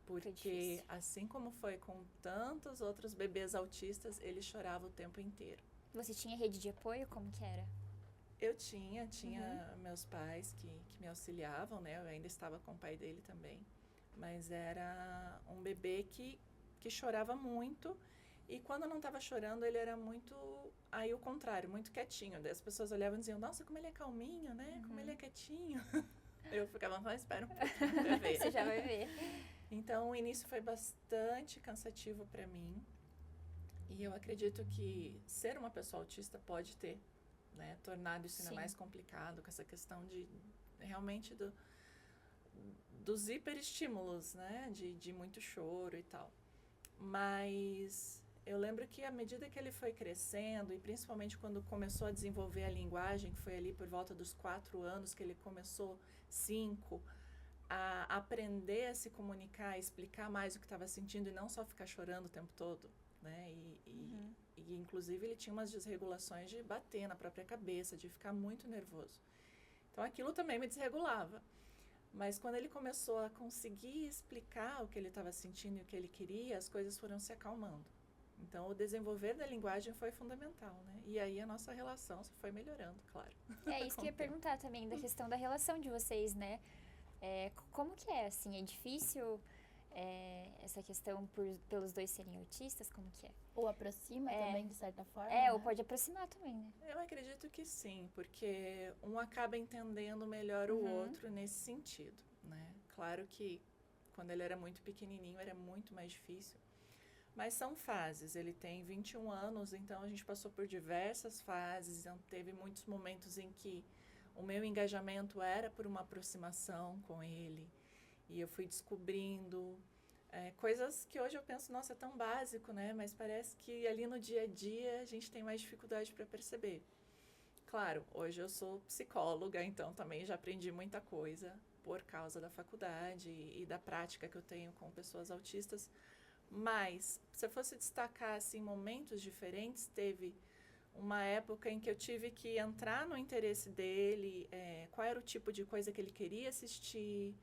Porque, assim como foi com tantos outros bebês autistas, ele chorava o tempo inteiro. Você tinha rede de apoio? Como que era? Eu tinha meus pais que me auxiliavam, né? Eu ainda estava com o pai dele também. Mas era um bebê que chorava muito. E quando eu não estava chorando, ele era muito... Aí o contrário, muito quietinho. Daí as pessoas olhavam e diziam, nossa, como ele é calminho, né? Como ele é quietinho. Eu ficava, mas espera um pouquinho pra ver. Você já vai ver. Então, o início foi bastante cansativo para mim. E eu acredito que ser uma pessoa autista pode ter, né, tornado isso ainda mais complicado, com essa questão de, realmente, dos hiperestímulos, né, de muito choro e tal. Mas eu lembro que à medida que ele foi crescendo, e principalmente quando começou a desenvolver a linguagem, que foi ali por volta dos 4 anos que ele começou, 5, a aprender a se comunicar, a explicar mais o que estava sentindo e não só ficar chorando o tempo todo, né? E inclusive ele tinha umas desregulações de bater na própria cabeça, de ficar muito nervoso. Então aquilo também me desregulava. Mas quando ele começou a conseguir explicar o que ele estava sentindo e o que ele queria, as coisas foram se acalmando. Então o desenvolver da linguagem foi fundamental, né? E aí a nossa relação foi melhorando, claro. É isso que eu ia perguntar também, da questão da relação de vocês, né? Como que é, assim? É difícil essa questão pelos dois serem autistas? Como que é? Ou aproxima também, de certa forma? Ou pode aproximar também, né? Eu acredito que sim, porque um acaba entendendo melhor o outro nesse sentido, né? Claro que quando ele era muito pequenininho era muito mais difícil, mas são fases. Ele tem 21 anos, então a gente passou por diversas fases, então teve muitos momentos em que o meu engajamento era por uma aproximação com ele, e eu fui descobrindo coisas que hoje eu penso, nossa, é tão básico, né? Mas parece que ali no dia a dia a gente tem mais dificuldade para perceber. Claro, hoje eu sou psicóloga, então também já aprendi muita coisa por causa da faculdade e da prática que eu tenho com pessoas autistas. Mas, se eu fosse destacar assim, momentos diferentes, teve uma época em que eu tive que entrar no interesse dele, qual era o tipo de coisa que ele queria assistir,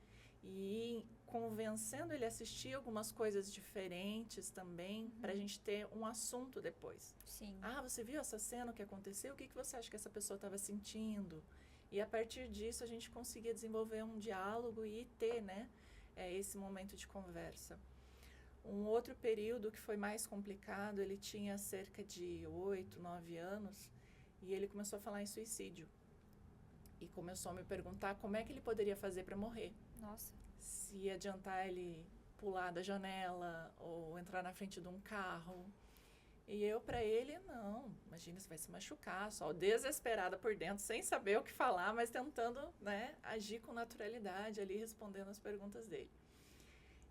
e ir convencendo ele a assistir algumas coisas diferentes também, para a gente ter um assunto depois. Sim. Ah, você viu essa cena, o que aconteceu? O que você acha que essa pessoa estava sentindo? E a partir disso a gente conseguia desenvolver um diálogo e ter, né, esse momento de conversa. Um outro período que foi mais complicado, ele tinha cerca de 8, 9 anos, e ele começou a falar em suicídio. E começou a me perguntar como é que ele poderia fazer para morrer. Nossa. Se ia adiantar ele pular da janela ou entrar na frente de um carro. E eu, para ele, não, imagina, você vai se machucar, só desesperada por dentro, sem saber o que falar, mas tentando, né, agir com naturalidade ali, respondendo as perguntas dele.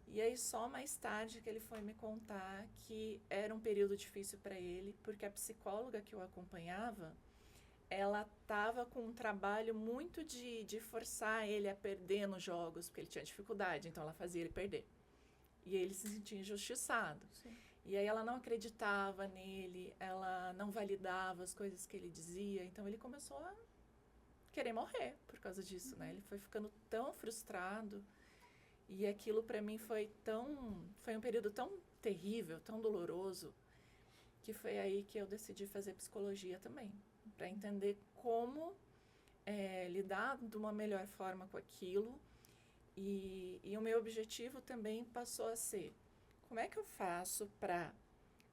E aí só mais tarde que ele foi me contar que era um período difícil para ele, porque a psicóloga que o acompanhava, ela estava com um trabalho muito de forçar ele a perder nos jogos, porque ele tinha dificuldade, então ela fazia ele perder. E ele se sentia injustiçado. Sim. E aí ela não acreditava nele, ela não validava as coisas que ele dizia, então ele começou a querer morrer por causa disso, né? Ele foi ficando tão frustrado. E aquilo para mim foi um período tão terrível, tão doloroso, que foi aí que eu decidi fazer psicologia também, para entender como lidar de uma melhor forma com aquilo. E o meu objetivo também passou a ser, como é que eu faço para,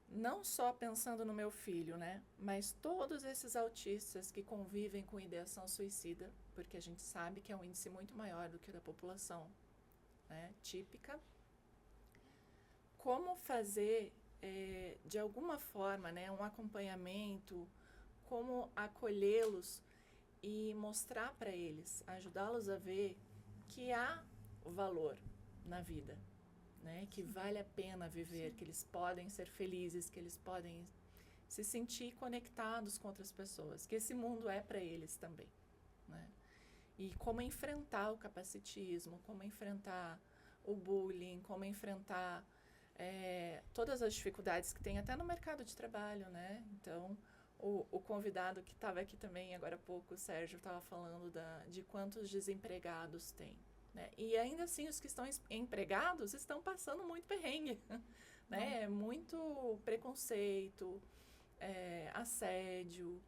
não só pensando no meu filho, né, mas todos esses autistas que convivem com ideação suicida, porque a gente sabe que é um índice muito maior do que o da população, né, típica, como fazer de alguma forma, né, um acompanhamento, como acolhê-los e mostrar para eles, ajudá-los a ver que há valor na vida, né, que vale a pena viver, que eles podem ser felizes, que eles podem se sentir conectados com outras pessoas, que esse mundo é para eles também, né? E como enfrentar o capacitismo, como enfrentar o bullying, como enfrentar todas as dificuldades que tem até no mercado de trabalho, né? Então, o convidado que estava aqui também agora há pouco, o Sérgio, estava falando de quantos desempregados tem, né? E ainda assim, os que estão empregados estão passando muito perrengue, né? Muito preconceito, assédio.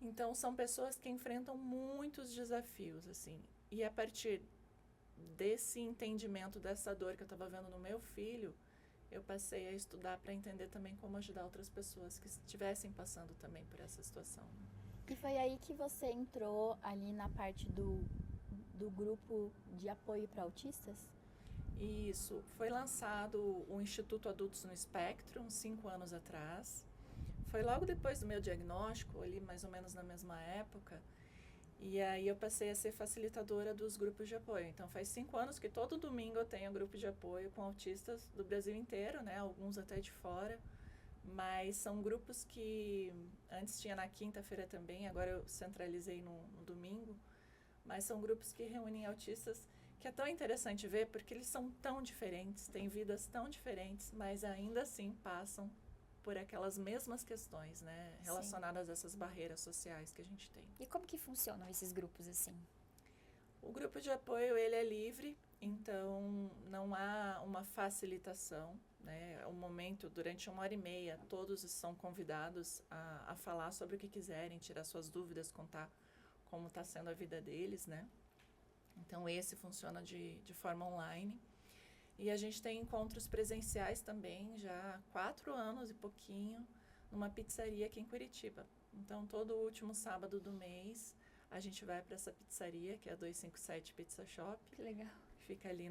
Então, são pessoas que enfrentam muitos desafios, assim. E a partir desse entendimento, dessa dor que eu estava vendo no meu filho, eu passei a estudar para entender também como ajudar outras pessoas que estivessem passando também por essa situação. E foi aí que você entrou ali na parte do grupo de apoio para autistas? Isso. Foi lançado o Instituto Adultos no Espectro, uns 5 anos atrás. Foi logo depois do meu diagnóstico, ali mais ou menos na mesma época, e aí eu passei a ser facilitadora dos grupos de apoio. Então faz 5 anos que todo domingo eu tenho grupo de apoio com autistas do Brasil inteiro, né? Alguns até de fora, mas são grupos que antes tinha na quinta-feira também, agora eu centralizei no domingo, mas são grupos que reúnem autistas que é tão interessante ver, porque eles são tão diferentes, têm vidas tão diferentes, mas ainda assim passam por aquelas mesmas questões, né, relacionadas a essas barreiras sociais que a gente tem. E como que funcionam esses grupos assim? O grupo de apoio, ele é livre, então não há uma facilitação, né? O momento, durante 1h30, todos são convidados a falar sobre o que quiserem, tirar suas dúvidas, contar como está sendo a vida deles, né? Então, esse funciona de forma online. E a gente tem encontros presenciais também, já há 4 anos e pouquinho, numa pizzaria aqui em Curitiba. Então, todo último sábado do mês, a gente vai para essa pizzaria, que é a 257 Pizza Shop. Que legal. Fica ali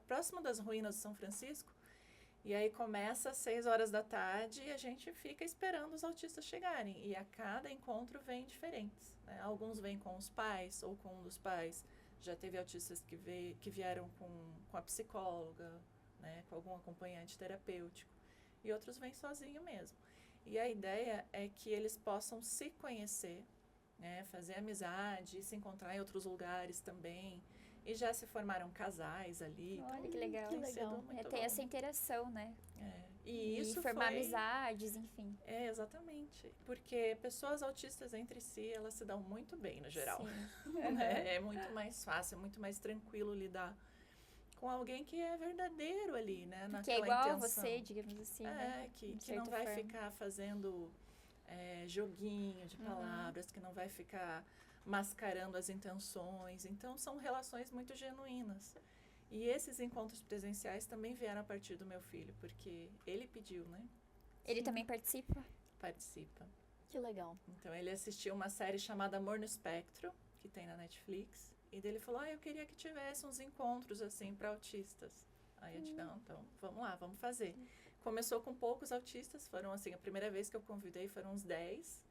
próximo das ruínas de São Francisco. E aí começa às 6 horas da tarde e a gente fica esperando os autistas chegarem. E a cada encontro vem diferentes, né? Alguns vêm com os pais ou com um dos pais. Já teve autistas que vieram com a psicóloga, né? Com algum acompanhante terapêutico. E outros vêm sozinho mesmo. E a ideia é que eles possam se conhecer, né? Fazer amizade, se encontrar em outros lugares também. E já se formaram casais ali. Olha então que legal. tem Que sido legal. muito Tem bom. essa interação, né? E isso formar foi... amizades, enfim. Exatamente. Porque pessoas autistas entre si, elas se dão muito bem, no geral. Sim. Né? É muito mais fácil, é muito mais tranquilo lidar com alguém que é verdadeiro ali, né? Que é Naquela igual a intenção. você, digamos assim, né? Que não certa vai forma. ficar fazendo joguinho de palavras, que não vai ficar mascarando as intenções. Então, são relações muito genuínas. E esses encontros presenciais também vieram a partir do meu filho, porque ele pediu, né? Ele também participa? Participa. Que legal. Então, ele assistiu uma série chamada Amor no Espectro, que tem na Netflix, e dele falou, eu queria que tivesse uns encontros, assim, para autistas. Aí eu disse, não, então, vamos lá, vamos fazer. Começou com poucos autistas, foram, assim, a primeira vez que eu convidei foram uns 10,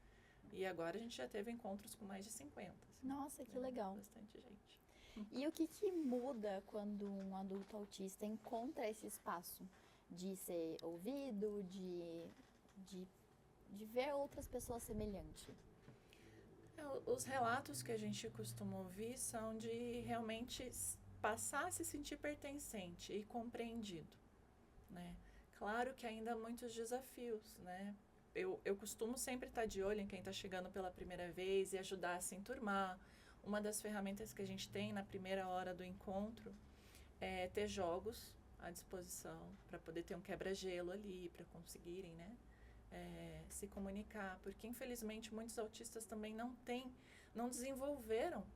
e agora a gente já teve encontros com mais de 50. Assim, Nossa, que legal. Bastante gente. E o que muda quando um adulto autista encontra esse espaço de ser ouvido, de ver outras pessoas semelhantes? Os relatos que a gente costuma ouvir são de realmente passar a se sentir pertencente e compreendido, né? Claro que ainda há muitos desafios, né? Eu costumo sempre estar de olho em quem está chegando pela primeira vez e ajudar a se enturmar. Uma das ferramentas que a gente tem na primeira hora do encontro é ter jogos à disposição para poder ter um quebra-gelo ali, para conseguirem, né? Se comunicar, porque infelizmente muitos autistas também não desenvolveram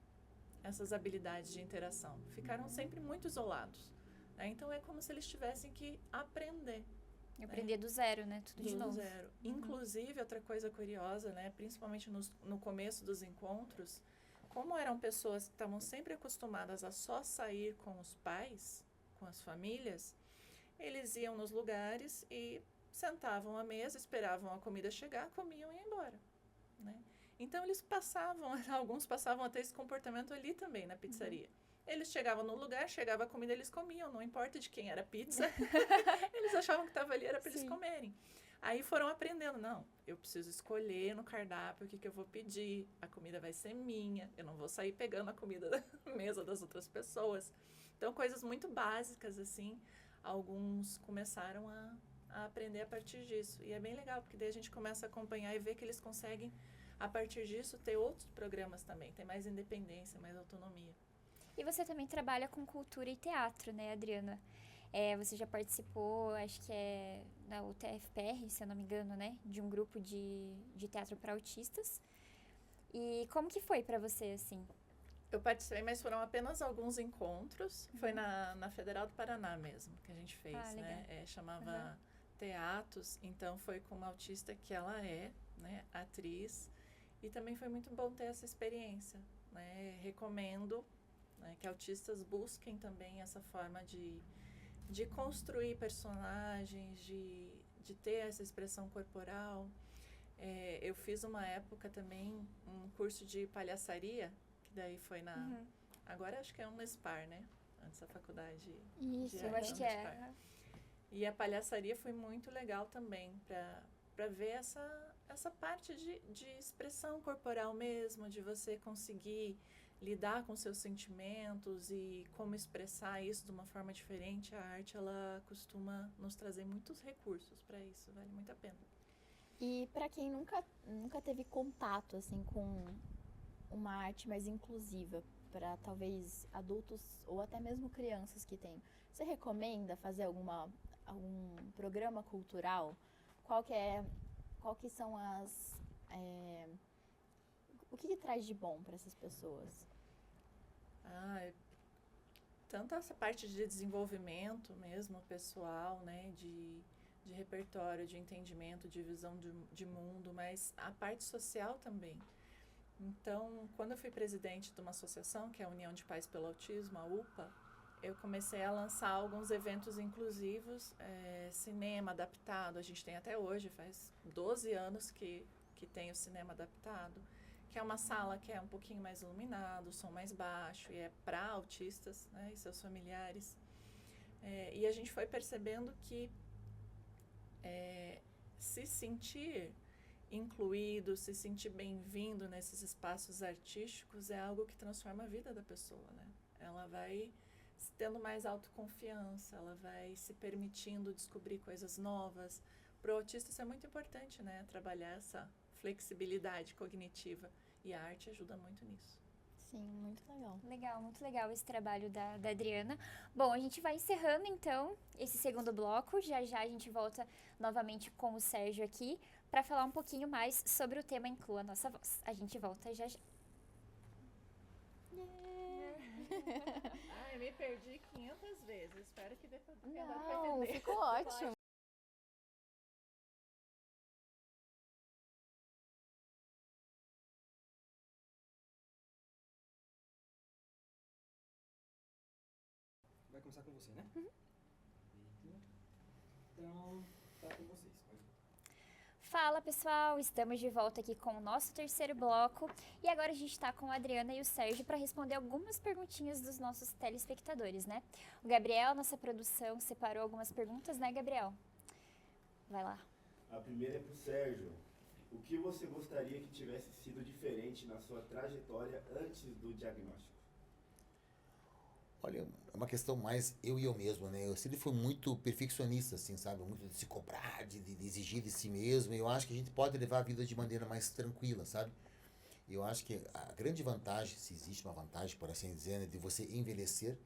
essas habilidades de interação, ficaram sempre muito isolados, né? Então é como se eles tivessem que aprender. Aprender do zero, né? Tudo de novo. Do zero. Inclusive, outra coisa curiosa, né? Principalmente no começo dos encontros, como eram pessoas que estavam sempre acostumadas a só sair com os pais, com as famílias, eles iam nos lugares e sentavam à mesa, esperavam a comida chegar, comiam e iam embora, né? Então, alguns passavam a ter esse comportamento ali também na pizzaria. Eles chegavam no lugar, chegava a comida, eles comiam, não importa de quem era a pizza, eles achavam que estava ali, era para eles comerem. Aí foram aprendendo, não, eu preciso escolher no cardápio o que eu vou pedir, a comida vai ser minha, eu não vou sair pegando a comida da mesa das outras pessoas. Então, coisas muito básicas, assim, alguns começaram a aprender a partir disso. E é bem legal, porque daí a gente começa a acompanhar e ver que eles conseguem, a partir disso, ter outros programas também, ter mais independência, mais autonomia. E você também trabalha com cultura e teatro, né, Adriana? Você já participou, acho que é na UTFPR, se eu não me engano, né? De um grupo de teatro para autistas. E como que foi para você, assim? Eu participei, mas foram apenas alguns encontros. Foi na Federal do Paraná mesmo que a gente fez, né? Chamava Teatos, então foi com uma autista que ela é, né, atriz. E também foi muito bom ter essa experiência, né? Recomendo, né, que autistas busquem também essa forma de construir personagens, de ter essa expressão corporal. Eu fiz uma época também um curso de palhaçaria, que daí foi agora acho que é um SPAR, né? Antes da faculdade. Isso, eu acho que é. E a palhaçaria foi muito legal também, para ver essa parte de expressão corporal mesmo, de você conseguir lidar com seus sentimentos e como expressar isso de uma forma diferente, a arte ela costuma nos trazer muitos recursos para isso, vale muito a pena. E para quem nunca teve contato assim com uma arte mais inclusiva, para talvez adultos ou até mesmo crianças que têm, você recomenda fazer algum programa cultural? Qual que são o que traz de bom para essas pessoas? Tanto essa parte de desenvolvimento mesmo, pessoal, né, de repertório, de entendimento, de visão de mundo, mas a parte social também. Então, quando eu fui presidente de uma associação, que é a União de Pais pelo Autismo, a UPA, eu comecei a lançar alguns eventos inclusivos, cinema adaptado, a gente tem até hoje, faz 12 anos que tem o cinema adaptado, que é uma sala que é um pouquinho mais iluminado, o som mais baixo, e é para autistas, né, e seus familiares. E a gente foi percebendo que se sentir incluído, se sentir bem-vindo nesses espaços artísticos é algo que transforma a vida da pessoa, né? Ela vai tendo mais autoconfiança, ela vai se permitindo descobrir coisas novas. Para o autista isso é muito importante, né? Trabalhar essa flexibilidade cognitiva e a arte ajuda muito nisso. Sim, muito legal. Legal, muito legal esse trabalho da Adriana. Bom, a gente vai encerrando então esse segundo bloco. Já já a gente volta novamente com o Sérgio aqui para falar um pouquinho mais sobre o tema Inclua a Nossa Voz. A gente volta já já. Eu me perdi 500 vezes. Espero que dê para Não, entender. ficou ótimo. Vai começar com você, né? Então, tá com vocês. Fala pessoal, estamos de volta aqui com o nosso terceiro bloco e agora a gente está com a Adriana e o Sérgio para responder algumas perguntinhas dos nossos telespectadores, né? O Gabriel, nossa produção, separou algumas perguntas, né, Gabriel? Vai lá. A primeira é pro Sérgio. O que você gostaria que tivesse sido diferente na sua trajetória antes do diagnóstico? Olha, é uma questão mais eu e eu mesmo, né? Eu sempre fui muito perfeccionista, assim, sabe? Muito de se cobrar, de exigir de si mesmo. E eu acho que a gente pode levar a vida de maneira mais tranquila, sabe? Eu acho que a grande vantagem, se existe uma vantagem, por assim dizer, né, de você envelhecer.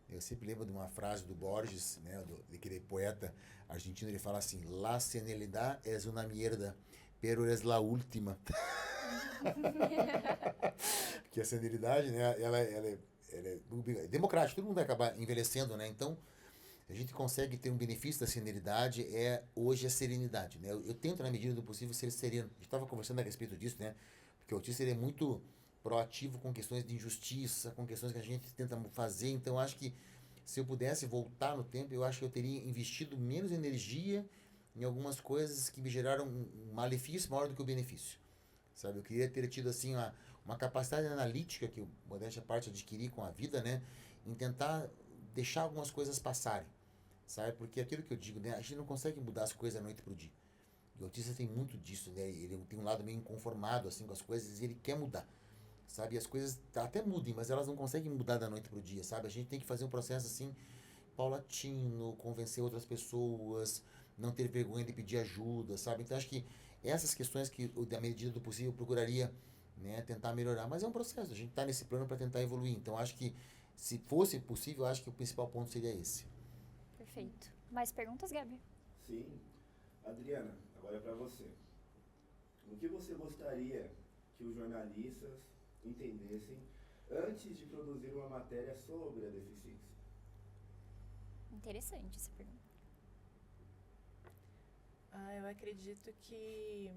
Eu sempre lembro de uma frase do Borges, né, daquele poeta argentino, ele fala assim: La senilidad es una mierda, pero es la última. Porque a senilidade, né, ela é democrática, todo mundo vai acabar envelhecendo, né? Então, a gente consegue ter um benefício da senilidade, hoje a serenidade, né? Eu tento, na medida do possível, ser sereno. A gente estava conversando a respeito disso, né? Porque o autista ele é muito proativo com questões de injustiça, com questões que a gente tenta fazer. Então, eu acho que se eu pudesse voltar no tempo, eu acho que eu teria investido menos energia em algumas coisas que me geraram um malefício maior do que o benefício, sabe? Eu queria ter tido, assim, uma capacidade analítica que eu, modéstia à parte, adquiri com a vida, né? Em tentar deixar algumas coisas passarem, sabe? Porque aquilo que eu digo, né? A gente não consegue mudar as coisas da noite pro dia. E o autista tem muito disso, né? Ele tem um lado meio inconformado, assim, com as coisas e ele quer mudar, sabe? E as coisas até mudem, mas elas não conseguem mudar da noite pro dia, sabe? A gente tem que fazer um processo, assim, paulatino, convencer outras pessoas, não ter vergonha de pedir ajuda, sabe? Então, acho que essas questões que, da medida do possível, eu procuraria, né, tentar melhorar, mas é um processo, a gente está nesse plano para tentar evoluir, então acho que se fosse possível, acho que o principal ponto seria esse. Perfeito. Mais perguntas, Gabi? Sim. Adriana, agora é para você. O que você gostaria que os jornalistas entendessem antes de produzir uma matéria sobre a deficiência? Interessante essa pergunta. Eu acredito que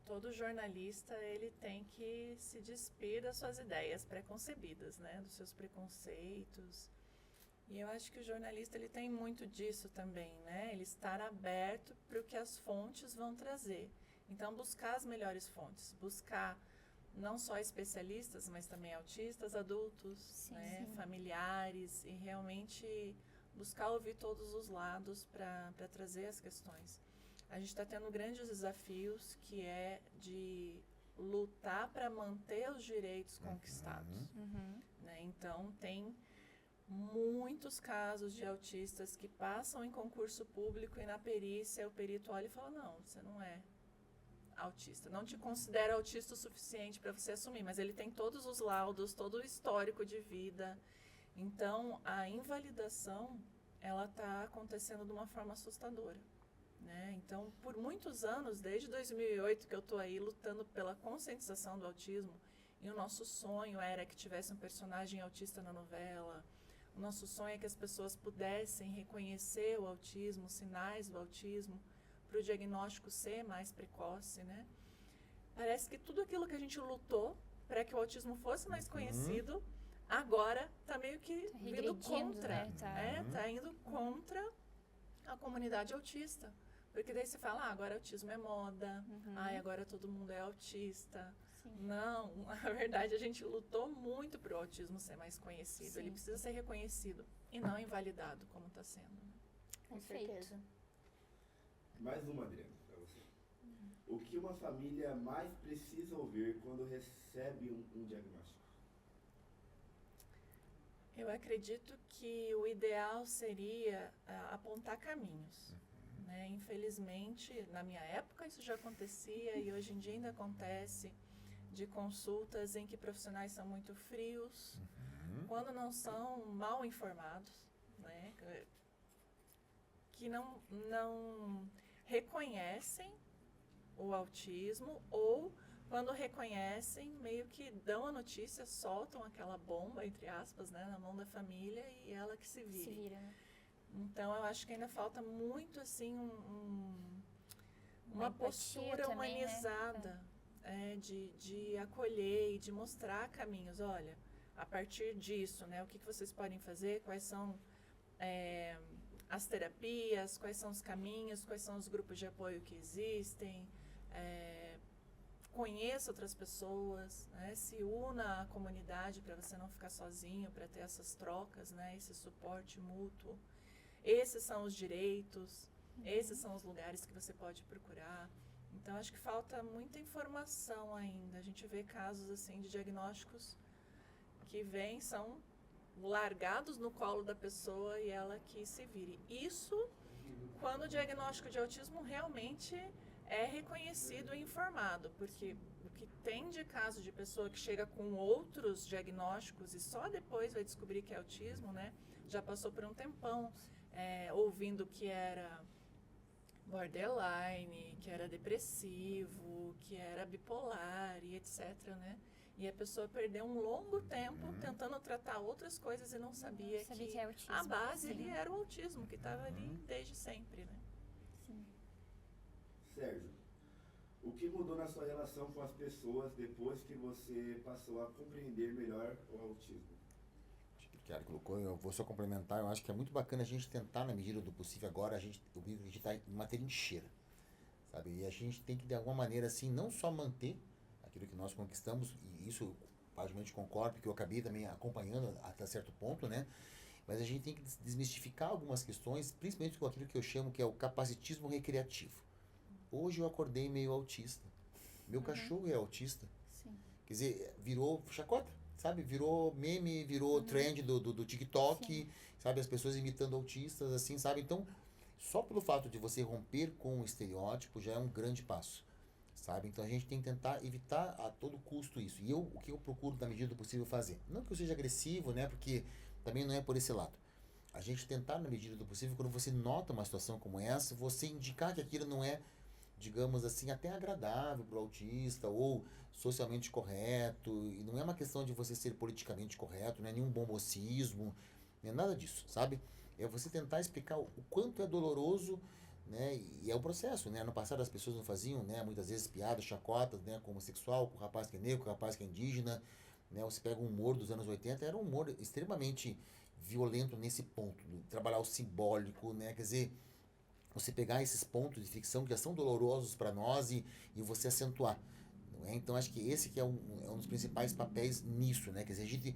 todo jornalista ele tem que se despir das suas ideias preconcebidas, né, dos seus preconceitos. E eu acho que o jornalista ele tem muito disso também, né? Ele estar aberto para o que as fontes vão trazer. Então buscar as melhores fontes, buscar não só especialistas, mas também autistas, adultos, Sim, né, sim. familiares e realmente buscar ouvir todos os lados para trazer as questões. A gente está tendo grandes desafios que é de lutar para manter os direitos conquistados. Né? Então, tem muitos casos de autistas que passam em concurso público e na perícia o perito olha e fala, não, você não é autista, não te considera autista o suficiente para você assumir, mas ele tem todos os laudos, todo o histórico de vida. Então, a invalidação, ela está acontecendo de uma forma assustadora. Né? Então, por muitos anos, desde 2008 que eu estou aí lutando pela conscientização do autismo, e o nosso sonho era que tivesse um personagem autista na novela, o nosso sonho é que as pessoas pudessem reconhecer o autismo, os sinais do autismo, para o diagnóstico ser mais precoce, né? Parece que tudo aquilo que a gente lutou para que o autismo fosse mais conhecido, agora está meio que vindo contra. Né? Tá indo contra a comunidade autista. Porque daí você fala, agora autismo é moda, agora todo mundo é autista. Sim. Não, na verdade a gente lutou muito para o autismo ser mais conhecido. Sim. Ele precisa ser reconhecido e não invalidado como está sendo. Né? Com Perfeito. certeza. Mais uma, Adriana, para você. O que uma família mais precisa ouvir quando recebe um diagnóstico? Eu acredito que o ideal seria apontar caminhos. Né? Infelizmente, na minha época isso já acontecia e hoje em dia ainda acontece, de consultas em que profissionais são muito frios, quando não são mal informados, né? Que não reconhecem o autismo, ou quando reconhecem, meio que dão a notícia, soltam aquela bomba, entre aspas, né, na mão da família e ela que se vire. Se vira, né? Então, eu acho que ainda falta muito, assim, uma postura também, humanizada, de acolher e de mostrar caminhos. Olha, a partir disso, né, o que vocês podem fazer, quais são as terapias, quais são os caminhos, quais são os grupos de apoio que existem, conheça outras pessoas, né, se una à comunidade para você não ficar sozinho, para ter essas trocas, né, esse suporte mútuo. Esses são os direitos, esses são os lugares que você pode procurar. Então, acho que falta muita informação ainda. A gente vê casos assim de diagnósticos que são largados no colo da pessoa e ela que se vire. Isso quando o diagnóstico de autismo realmente é reconhecido e informado, porque o que tem de caso de pessoa que chega com outros diagnósticos e só depois vai descobrir que é autismo, né? Já passou por um tempão ouvindo que era borderline, que era depressivo, que era bipolar e etc, né? E a pessoa perdeu um longo tempo tentando tratar outras coisas e não sabia que é autismo. a base ali era o autismo, que estava ali desde sempre, né? Sim. Sérgio, o que mudou na sua relação com as pessoas depois que você passou a compreender melhor o autismo? Que ela colocou, eu vou só complementar, eu acho que é muito bacana a gente tentar, na medida do possível agora, a gente está em uma trincheira, sabe? E a gente tem que, de alguma maneira, assim, não só manter aquilo que nós conquistamos, e isso, praticamente concordo, porque eu acabei também acompanhando até certo ponto, né? Mas a gente tem que desmistificar algumas questões, principalmente com aquilo que eu chamo que é o capacitismo recreativo. Hoje eu acordei meio autista. Meu cachorro é autista. Sim. Quer dizer, virou chacota, sabe? Virou meme, virou trend do TikTok, Sim. sabe? As pessoas imitando autistas, assim, sabe? Então, só pelo fato de você romper com o estereótipo já é um grande passo, sabe? Então, a gente tem que tentar evitar a todo custo isso. E o que eu procuro, na medida do possível, fazer? Não que eu seja agressivo, né? Porque também não é por esse lado. A gente tentar, na medida do possível, quando você nota uma situação como essa, você indicar que aquilo não é, digamos assim, até agradável para o autista ou socialmente correto, e não é uma questão de você ser politicamente correto, não é nenhum bombocismo, não é nada disso, sabe? É você tentar explicar o quanto é doloroso, né? E é o processo, né? No passado as pessoas não faziam, né, muitas vezes piadas, chacotas, né, com o homossexual, com o rapaz que é negro, com o rapaz que é indígena, né? Você pega um humor dos anos 80, era um humor extremamente violento nesse ponto, trabalhar o simbólico, né? Quer dizer, você pegar esses pontos de ficção que já são dolorosos para nós e você acentuar. Não é? Então, acho que esse que é um dos principais papéis nisso, né? Quer dizer, a gente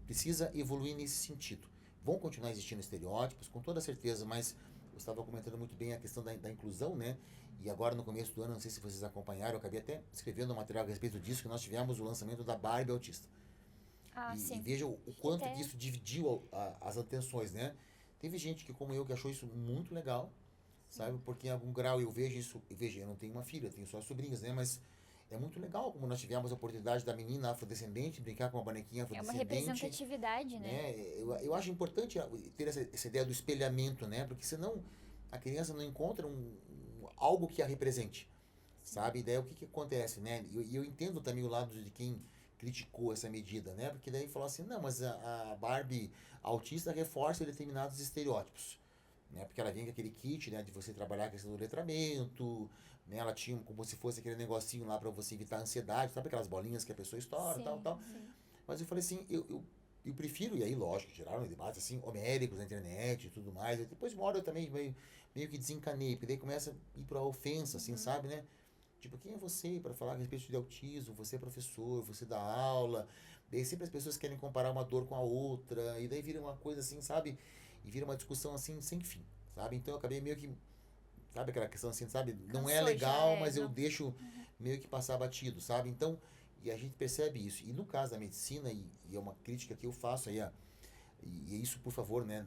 precisa evoluir nesse sentido. Vão continuar existindo estereótipos, com toda certeza, mas eu estava comentando muito bem a questão da inclusão, né? E agora, no começo do ano, não sei se vocês acompanharam, eu acabei até escrevendo um material a respeito disso, que nós tivemos o lançamento da Barbie Autista. E veja o quanto que isso dividiu as atenções, né? Teve gente que, como eu, que achou isso muito legal, sabe? Porque em algum grau eu vejo isso, eu não tenho uma filha, tenho só sobrinhas, né? Mas é muito legal como nós tivemos a oportunidade da menina afrodescendente brincar com uma bonequinha É uma afrodescendente. representatividade, né? Eu acho importante ter essa ideia do espelhamento, né? Porque senão a criança não encontra algo que a represente, sabe? E daí o que acontece, né? E eu entendo também o lado de quem criticou essa medida, né? Porque daí falou assim, não, mas a Barbie autista reforça determinados estereótipos, né? Porque ela vem com aquele kit, né, de você trabalhar a questão do letramento, né? Ela tinha como se fosse aquele negocinho lá para você evitar a ansiedade, sabe aquelas bolinhas que a pessoa estoura, tal. Mas eu falei assim, eu prefiro, e aí lógico, geraram debates assim, homéricos na internet e tudo mais, e depois uma hora eu também meio que desencanei, porque daí começa a ir pra ofensa, assim, sabe, né? Tipo, quem é você para falar a respeito de autismo? Você é professor, você dá aula. Daí sempre as pessoas querem comparar uma dor com a outra. E daí vira uma coisa assim, sabe? E vira uma discussão assim, sem fim, sabe? Então eu acabei meio que, sabe aquela questão assim, sabe? Não é legal, mas eu deixo meio que passar batido, sabe? Então, e a gente percebe isso. E no caso da medicina, e é uma crítica que eu faço aí, e isso, por favor, né?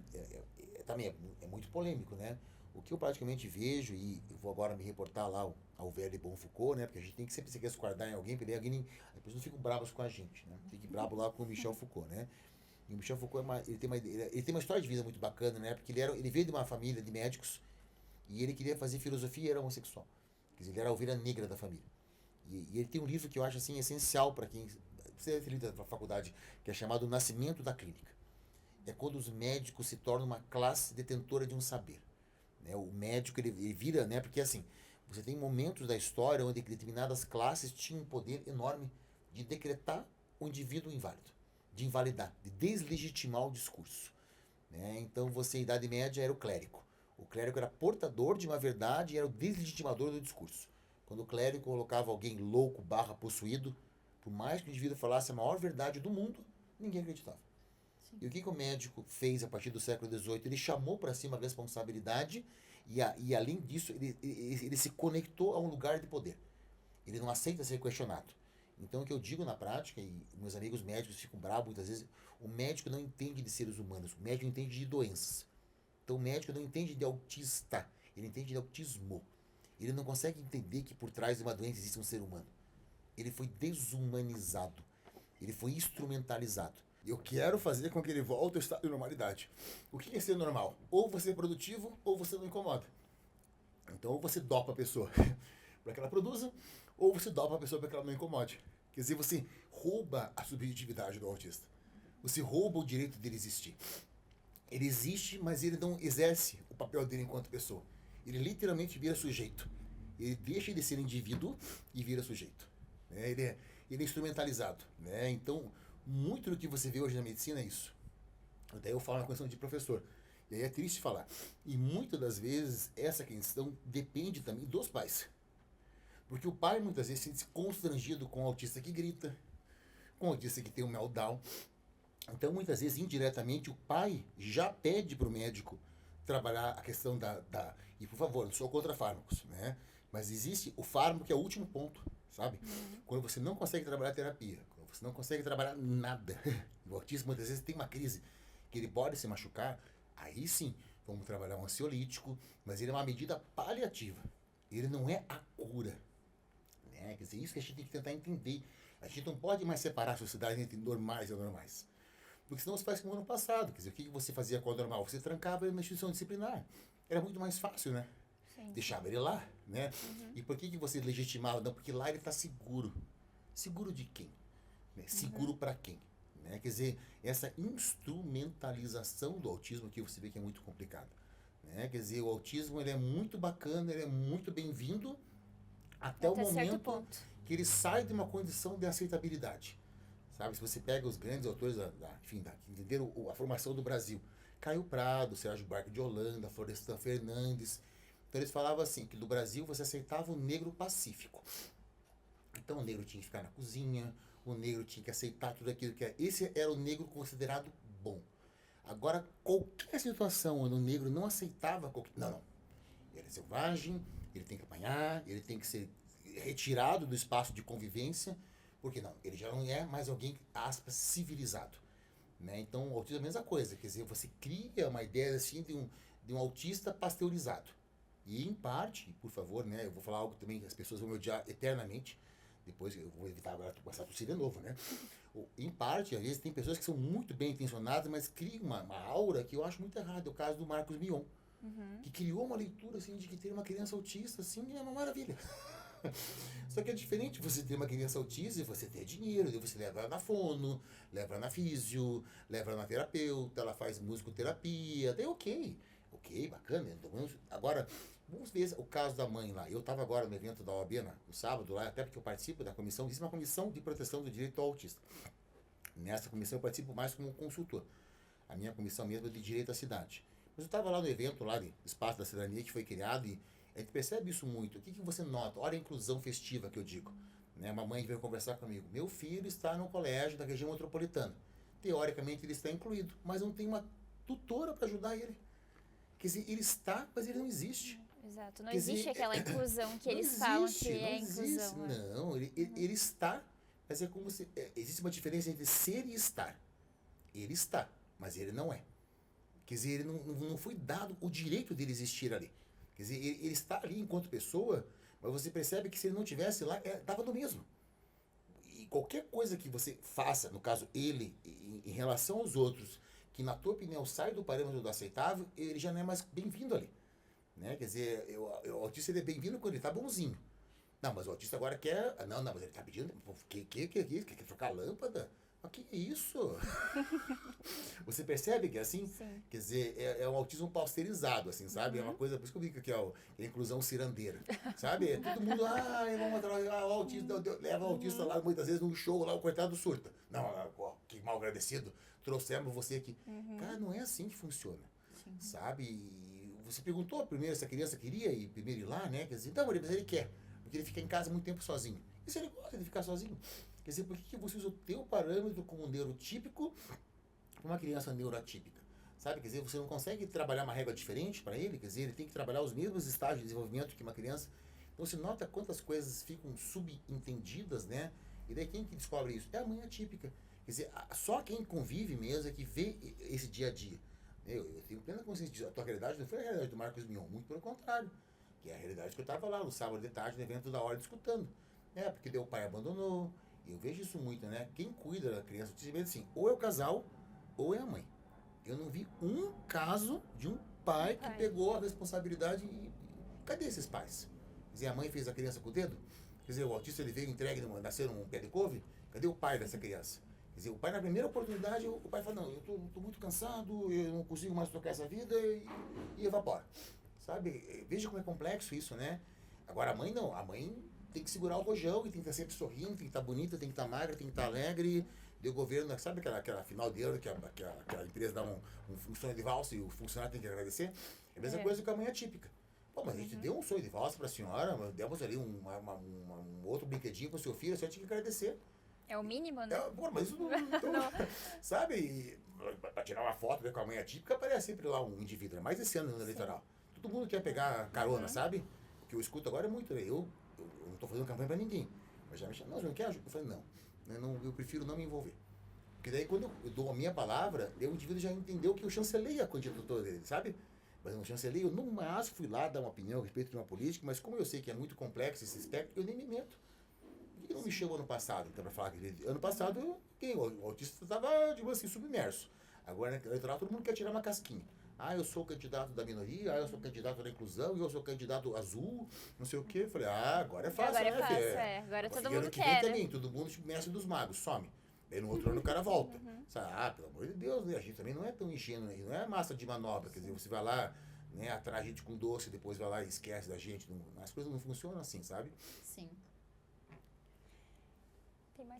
Também é muito polêmico, né? O que eu praticamente vejo, e eu vou agora me reportar lá ao velho Bonfoucault, né? Porque a gente tem que sempre se resguardar em alguém, porque alguém, as pessoas não ficam bravas com a gente, né? Fique bravo lá com o Michel Foucault, né? E o Michel Foucault ele tem uma história de vida muito bacana, né? Porque ele veio de uma família de médicos e ele queria fazer filosofia e era homossexual. Quer dizer, ele era a ovelha negra da família. E ele tem um livro que eu acho assim essencial para quem você deve ter lido na faculdade, que é chamado O Nascimento da Clínica. É quando os médicos se tornam uma classe detentora de um saber. Né? O médico ele vira, né? Porque assim, você tem momentos da história onde determinadas classes tinham um poder enorme de decretar o indivíduo inválido, de invalidar, de deslegitimar o discurso. Né? Então você, em Idade Média, era o clérigo. O clérigo era portador de uma verdade e era o deslegitimador do discurso. Quando o clérigo colocava alguém louco, possuído, por mais que o indivíduo falasse a maior verdade do mundo, ninguém acreditava. E o que o médico fez a partir do século XVIII? Ele chamou para si uma responsabilidade e além disso, ele se conectou a um lugar de poder. Ele não aceita ser questionado. Então, o que eu digo na prática, e meus amigos médicos ficam bravos muitas vezes, o médico não entende de seres humanos, o médico entende de doenças. Então, o médico não entende de autista, ele entende de autismo. Ele não consegue entender que por trás de uma doença existe um ser humano. Ele foi desumanizado, ele foi instrumentalizado. Eu quero fazer com que ele volte ao estado de normalidade. O que é ser normal? Ou você é produtivo, ou você não incomoda. Então, ou você dopa a pessoa para que ela produza, ou você dopa a pessoa para que ela não incomode. Quer dizer, você rouba a subjetividade do autista. Você rouba o direito dele existir. Ele existe, mas ele não exerce o papel dele enquanto pessoa. Ele literalmente vira sujeito. Ele deixa de ser indivíduo e vira sujeito. Né? Ele é instrumentalizado. Né? Então, muito do que você vê hoje na medicina é isso. Daí eu falo na questão de professor. E aí é triste falar. E muitas das vezes essa questão depende também dos pais. Porque o pai muitas vezes se sente constrangido com o autista que grita, com o autista que tem um meltdown. Então muitas vezes indiretamente o pai já pede para o médico trabalhar a questão E por favor, não sou contra fármacos, né? Mas existe o fármaco que é o último ponto, sabe? Quando você não consegue trabalhar terapia, quando você não consegue trabalhar nada. O autista muitas vezes tem uma crise que ele pode se machucar, aí sim, vamos trabalhar um ansiolítico, mas ele é uma medida paliativa. Ele não é a cura. Né? Quer dizer, isso que a gente tem que tentar entender. A gente não pode mais separar a sociedade entre normais e anormais. Porque senão você faz como no passado. Quer dizer, o que você fazia com o anormal? Você trancava ele na instituição disciplinar. Era muito mais fácil, né? Sim. Deixava ele lá, né? E por que você legitimava? Não, porque lá ele está seguro. Seguro de quem? Né? Seguro para quem? Né? Quer dizer, essa instrumentalização do autismo que você vê que é muito complicado. Né? Quer dizer, o autismo ele é muito bacana, ele é muito bem-vindo até o momento que ele sai de uma condição de aceitabilidade. Sabe? Se você pega os grandes autores que entenderam a formação do Brasil, Caio Prado, Sérgio Buarque de Holanda, Florestan Fernandes, então eles falavam assim, que do Brasil você aceitava o negro pacífico. Então o negro tinha que ficar na cozinha, o negro tinha que aceitar tudo aquilo que era. Esse era o negro considerado bom. Agora, qualquer situação onde o negro não aceitava... Não. Ele é selvagem, ele tem que apanhar, ele tem que ser retirado do espaço de convivência, porque não, ele já não é mais alguém, aspas, civilizado. Né? Então, o autismo é a mesma coisa, quer dizer, você cria uma ideia assim de um autista pasteurizado. E em parte, por favor, né, eu vou falar algo também que as pessoas vão me odiar eternamente, depois eu vou evitar agora começar a tossir de novo, né? Em parte, às vezes, tem pessoas que são muito bem intencionadas, mas criam uma aura que eu acho muito errada. É o caso do Marcos Mion, que criou uma leitura assim, de que ter uma criança autista assim, é uma maravilha. Só que é diferente você ter uma criança autista e você ter dinheiro, você leva ela na fono, leva ela na físio, leva ela na terapeuta, ela faz musicoterapia, até ok, bacana. Agora, vamos ver o caso da mãe lá. Eu estava agora no evento da OAB no sábado, lá, até porque eu participo da comissão, existe uma comissão de proteção do direito ao autista. Nessa comissão eu participo mais como consultor. A minha comissão mesmo é de direito à cidade. Mas eu estava lá no evento, lá de Espaço da Cidadania, que foi criado, e a gente percebe isso muito. O que você nota? Olha a inclusão festiva que eu digo. Né? Uma mãe veio conversar comigo. Meu filho está no colégio da região metropolitana. Teoricamente ele está incluído, mas não tem uma tutora para ajudar ele. Quer dizer, ele está, mas ele não existe. Exato, não Quer existe dizer, aquela inclusão que não eles falam existe, que é não existe. inclusão. Né? Não, ele está, mas é como se... existe uma diferença entre ser e estar. Ele está, mas ele não é. Quer dizer, ele não foi dado o direito dele existir ali. Quer dizer, ele está ali enquanto pessoa, mas você percebe que se ele não tivesse lá, estava no mesmo. E qualquer coisa que você faça, no caso ele, em relação aos outros, que na tua opinião sai do parâmetro do aceitável, ele já não é mais bem-vindo ali. Né? Quer dizer, o autista ele é bem-vindo quando ele está bonzinho. Não, mas o autista agora quer... Não, mas ele está pedindo... Quer trocar a lâmpada? Mas que isso? Você percebe que é assim? Sim. Quer dizer, é um autismo pasteurizado, assim, sabe? É uma coisa, por isso que eu digo que é a inclusão cirandeira, sabe? Todo mundo, vamos atrás, o autista, leva o autista lá, muitas vezes, num show lá, o coitado surta. Não, que mal agradecido, trouxemos você aqui. Cara, não é assim que funciona, sabe? E você perguntou primeiro se a criança queria ir primeiro ir lá, né? Quer dizer, então, mas ele quer, porque ele fica em casa muito tempo sozinho. E se ele gosta de ficar sozinho? Quer dizer, por que você usa o teu parâmetro como neurotípico para uma criança neuroatípica? Sabe? Quer dizer, você não consegue trabalhar uma régua diferente para ele? Quer dizer, ele tem que trabalhar os mesmos estágios de desenvolvimento que uma criança. Então, você nota quantas coisas ficam subentendidas, né? E daí quem que descobre isso? É a mãe atípica. Quer dizer, só quem convive mesmo é que vê esse dia a dia. Eu tenho plena consciência disso. A tua realidade não foi a realidade do Marcos Mion, muito pelo contrário. Que é a realidade que eu estava lá no sábado de tarde, no evento da hora, escutando. Porque daí o pai abandonou. Eu vejo isso muito, né? Quem cuida da criança, assim, ou é o casal, ou é a mãe. Eu não vi um caso de um pai que pegou a responsabilidade e... Cadê esses pais? Quer dizer, a mãe fez a criança com o dedo? Quer dizer, o autista ele veio entregue, nasceu num pé de couve? Cadê o pai dessa criança? Quer dizer, o pai na primeira oportunidade, o pai fala, não, eu tô muito cansado, eu não consigo mais tocar essa vida e evapora. Sabe? Veja como é complexo isso, né? Agora a mãe não, a mãe tem que segurar o rojão e tem que estar sempre sorrindo, tem que estar bonita, tem que estar magra, tem que estar alegre. E o governo, sabe aquela final de ano que a empresa dá um sonho de valsa e o funcionário tem que agradecer? É a mesma coisa que a mãe atípica. Pô, mas a gente deu um sonho de valsa para a senhora, demos ali um outro brinquedinho para o seu filho, a senhora tinha que agradecer. É o mínimo, né? Pô, mas isso não. Sabe? Para tirar uma foto com a mãe atípica, aparece sempre lá um indivíduo, mais esse ano no eleitoral. Todo mundo quer pegar carona, sabe? O que eu escuto agora é muito, eu não estou fazendo campanha para ninguém. Mas já me chama, não, não quer ajuda? Eu falei, não, eu prefiro não me envolver. Porque daí quando eu dou a minha palavra, o indivíduo já entendeu que eu chancelei a candidatura dele, sabe? Mas eu não chancelei, eu no máximo fui lá dar uma opinião a respeito de uma política, mas como eu sei que é muito complexo esse espectro, eu nem me meto. Por que não me chamou ano passado, então, para falar que ano passado o autista estava, tipo assim, submerso. Agora, no eleitoral, todo mundo quer tirar uma casquinha. Eu sou candidato da minoria, eu sou candidato da inclusão, eu sou candidato azul, não sei o quê. Eu falei, agora é fácil, agora né, é fácil, agora todo mundo que quer, vem também, todo mundo, tipo, mestre dos magos, some. Aí no outro ano o cara volta. Sabe? Pelo amor de Deus, né? A gente também não é tão ingênuo, né? Não é massa de manobra, quer dizer, você vai lá, né, atrai a gente com doce, depois vai lá e esquece da gente. As coisas não funcionam assim, sabe? Sim.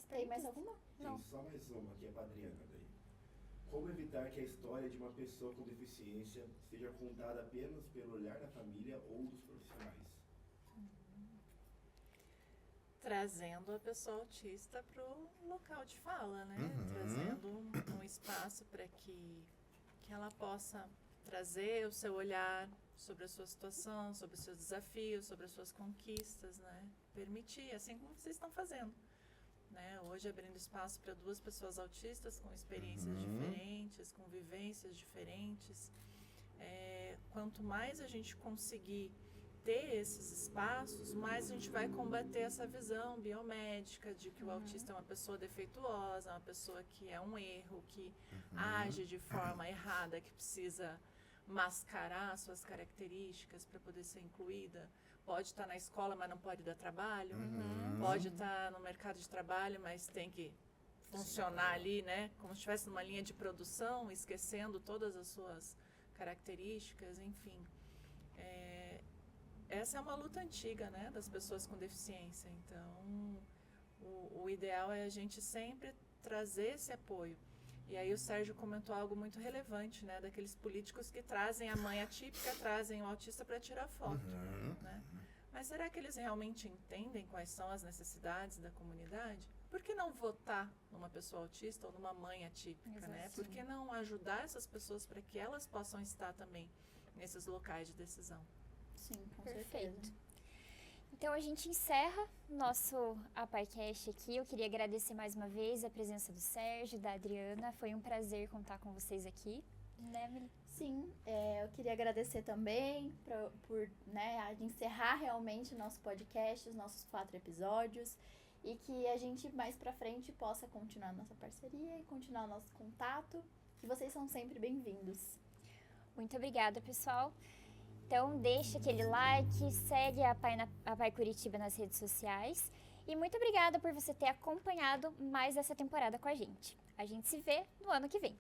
Tem mais alguma? Não. Tem só mais uma, que é pra Adriana daí. Como evitar que a história de uma pessoa com deficiência seja contada apenas pelo olhar da família ou dos profissionais? Trazendo a pessoa autista para o local de fala, né? Trazendo um espaço para que ela possa trazer o seu olhar sobre a sua situação, sobre os seus desafios, sobre as suas conquistas, né? Permitir, assim como vocês estão fazendo. Né? Hoje abrindo espaço para 2 pessoas autistas com experiências diferentes, com vivências diferentes. Quanto mais a gente conseguir ter esses espaços, mais a gente vai combater essa visão biomédica de que o autista é uma pessoa defeituosa, uma pessoa que é um erro, que age de forma errada, que precisa mascarar suas características para poder ser incluída. Pode estar na escola, mas não pode dar trabalho. Pode estar no mercado de trabalho, mas tem que funcionar ali, né? Como se estivesse numa linha de produção, esquecendo todas as suas características, enfim. Essa é uma luta antiga, né, das pessoas com deficiência. Então, o ideal é a gente sempre trazer esse apoio. E aí o Sérgio comentou algo muito relevante, né, daqueles políticos que trazem a mãe atípica, trazem o autista para tirar foto, né? Mas será que eles realmente entendem quais são as necessidades da comunidade? Por que não votar numa pessoa autista ou numa mãe atípica, né? Por que não ajudar essas pessoas para que elas possam estar também nesses locais de decisão? Sim, com Perfeito. certeza. Então a gente encerra nosso APAICast aqui. Eu queria agradecer mais uma vez a presença do Sérgio, da Adriana. Foi um prazer contar com vocês aqui. Né, Mili? Sim, eu queria agradecer também por né, encerrar realmente o nosso podcast, os nossos 4 episódios, e que a gente mais pra frente possa continuar nossa parceria e continuar o nosso contato, que vocês são sempre bem-vindos. Muito obrigada, pessoal. Então, deixa aquele like, segue a Pai Curitiba nas redes sociais. E muito obrigada por você ter acompanhado mais essa temporada com a gente. A gente se vê no ano que vem.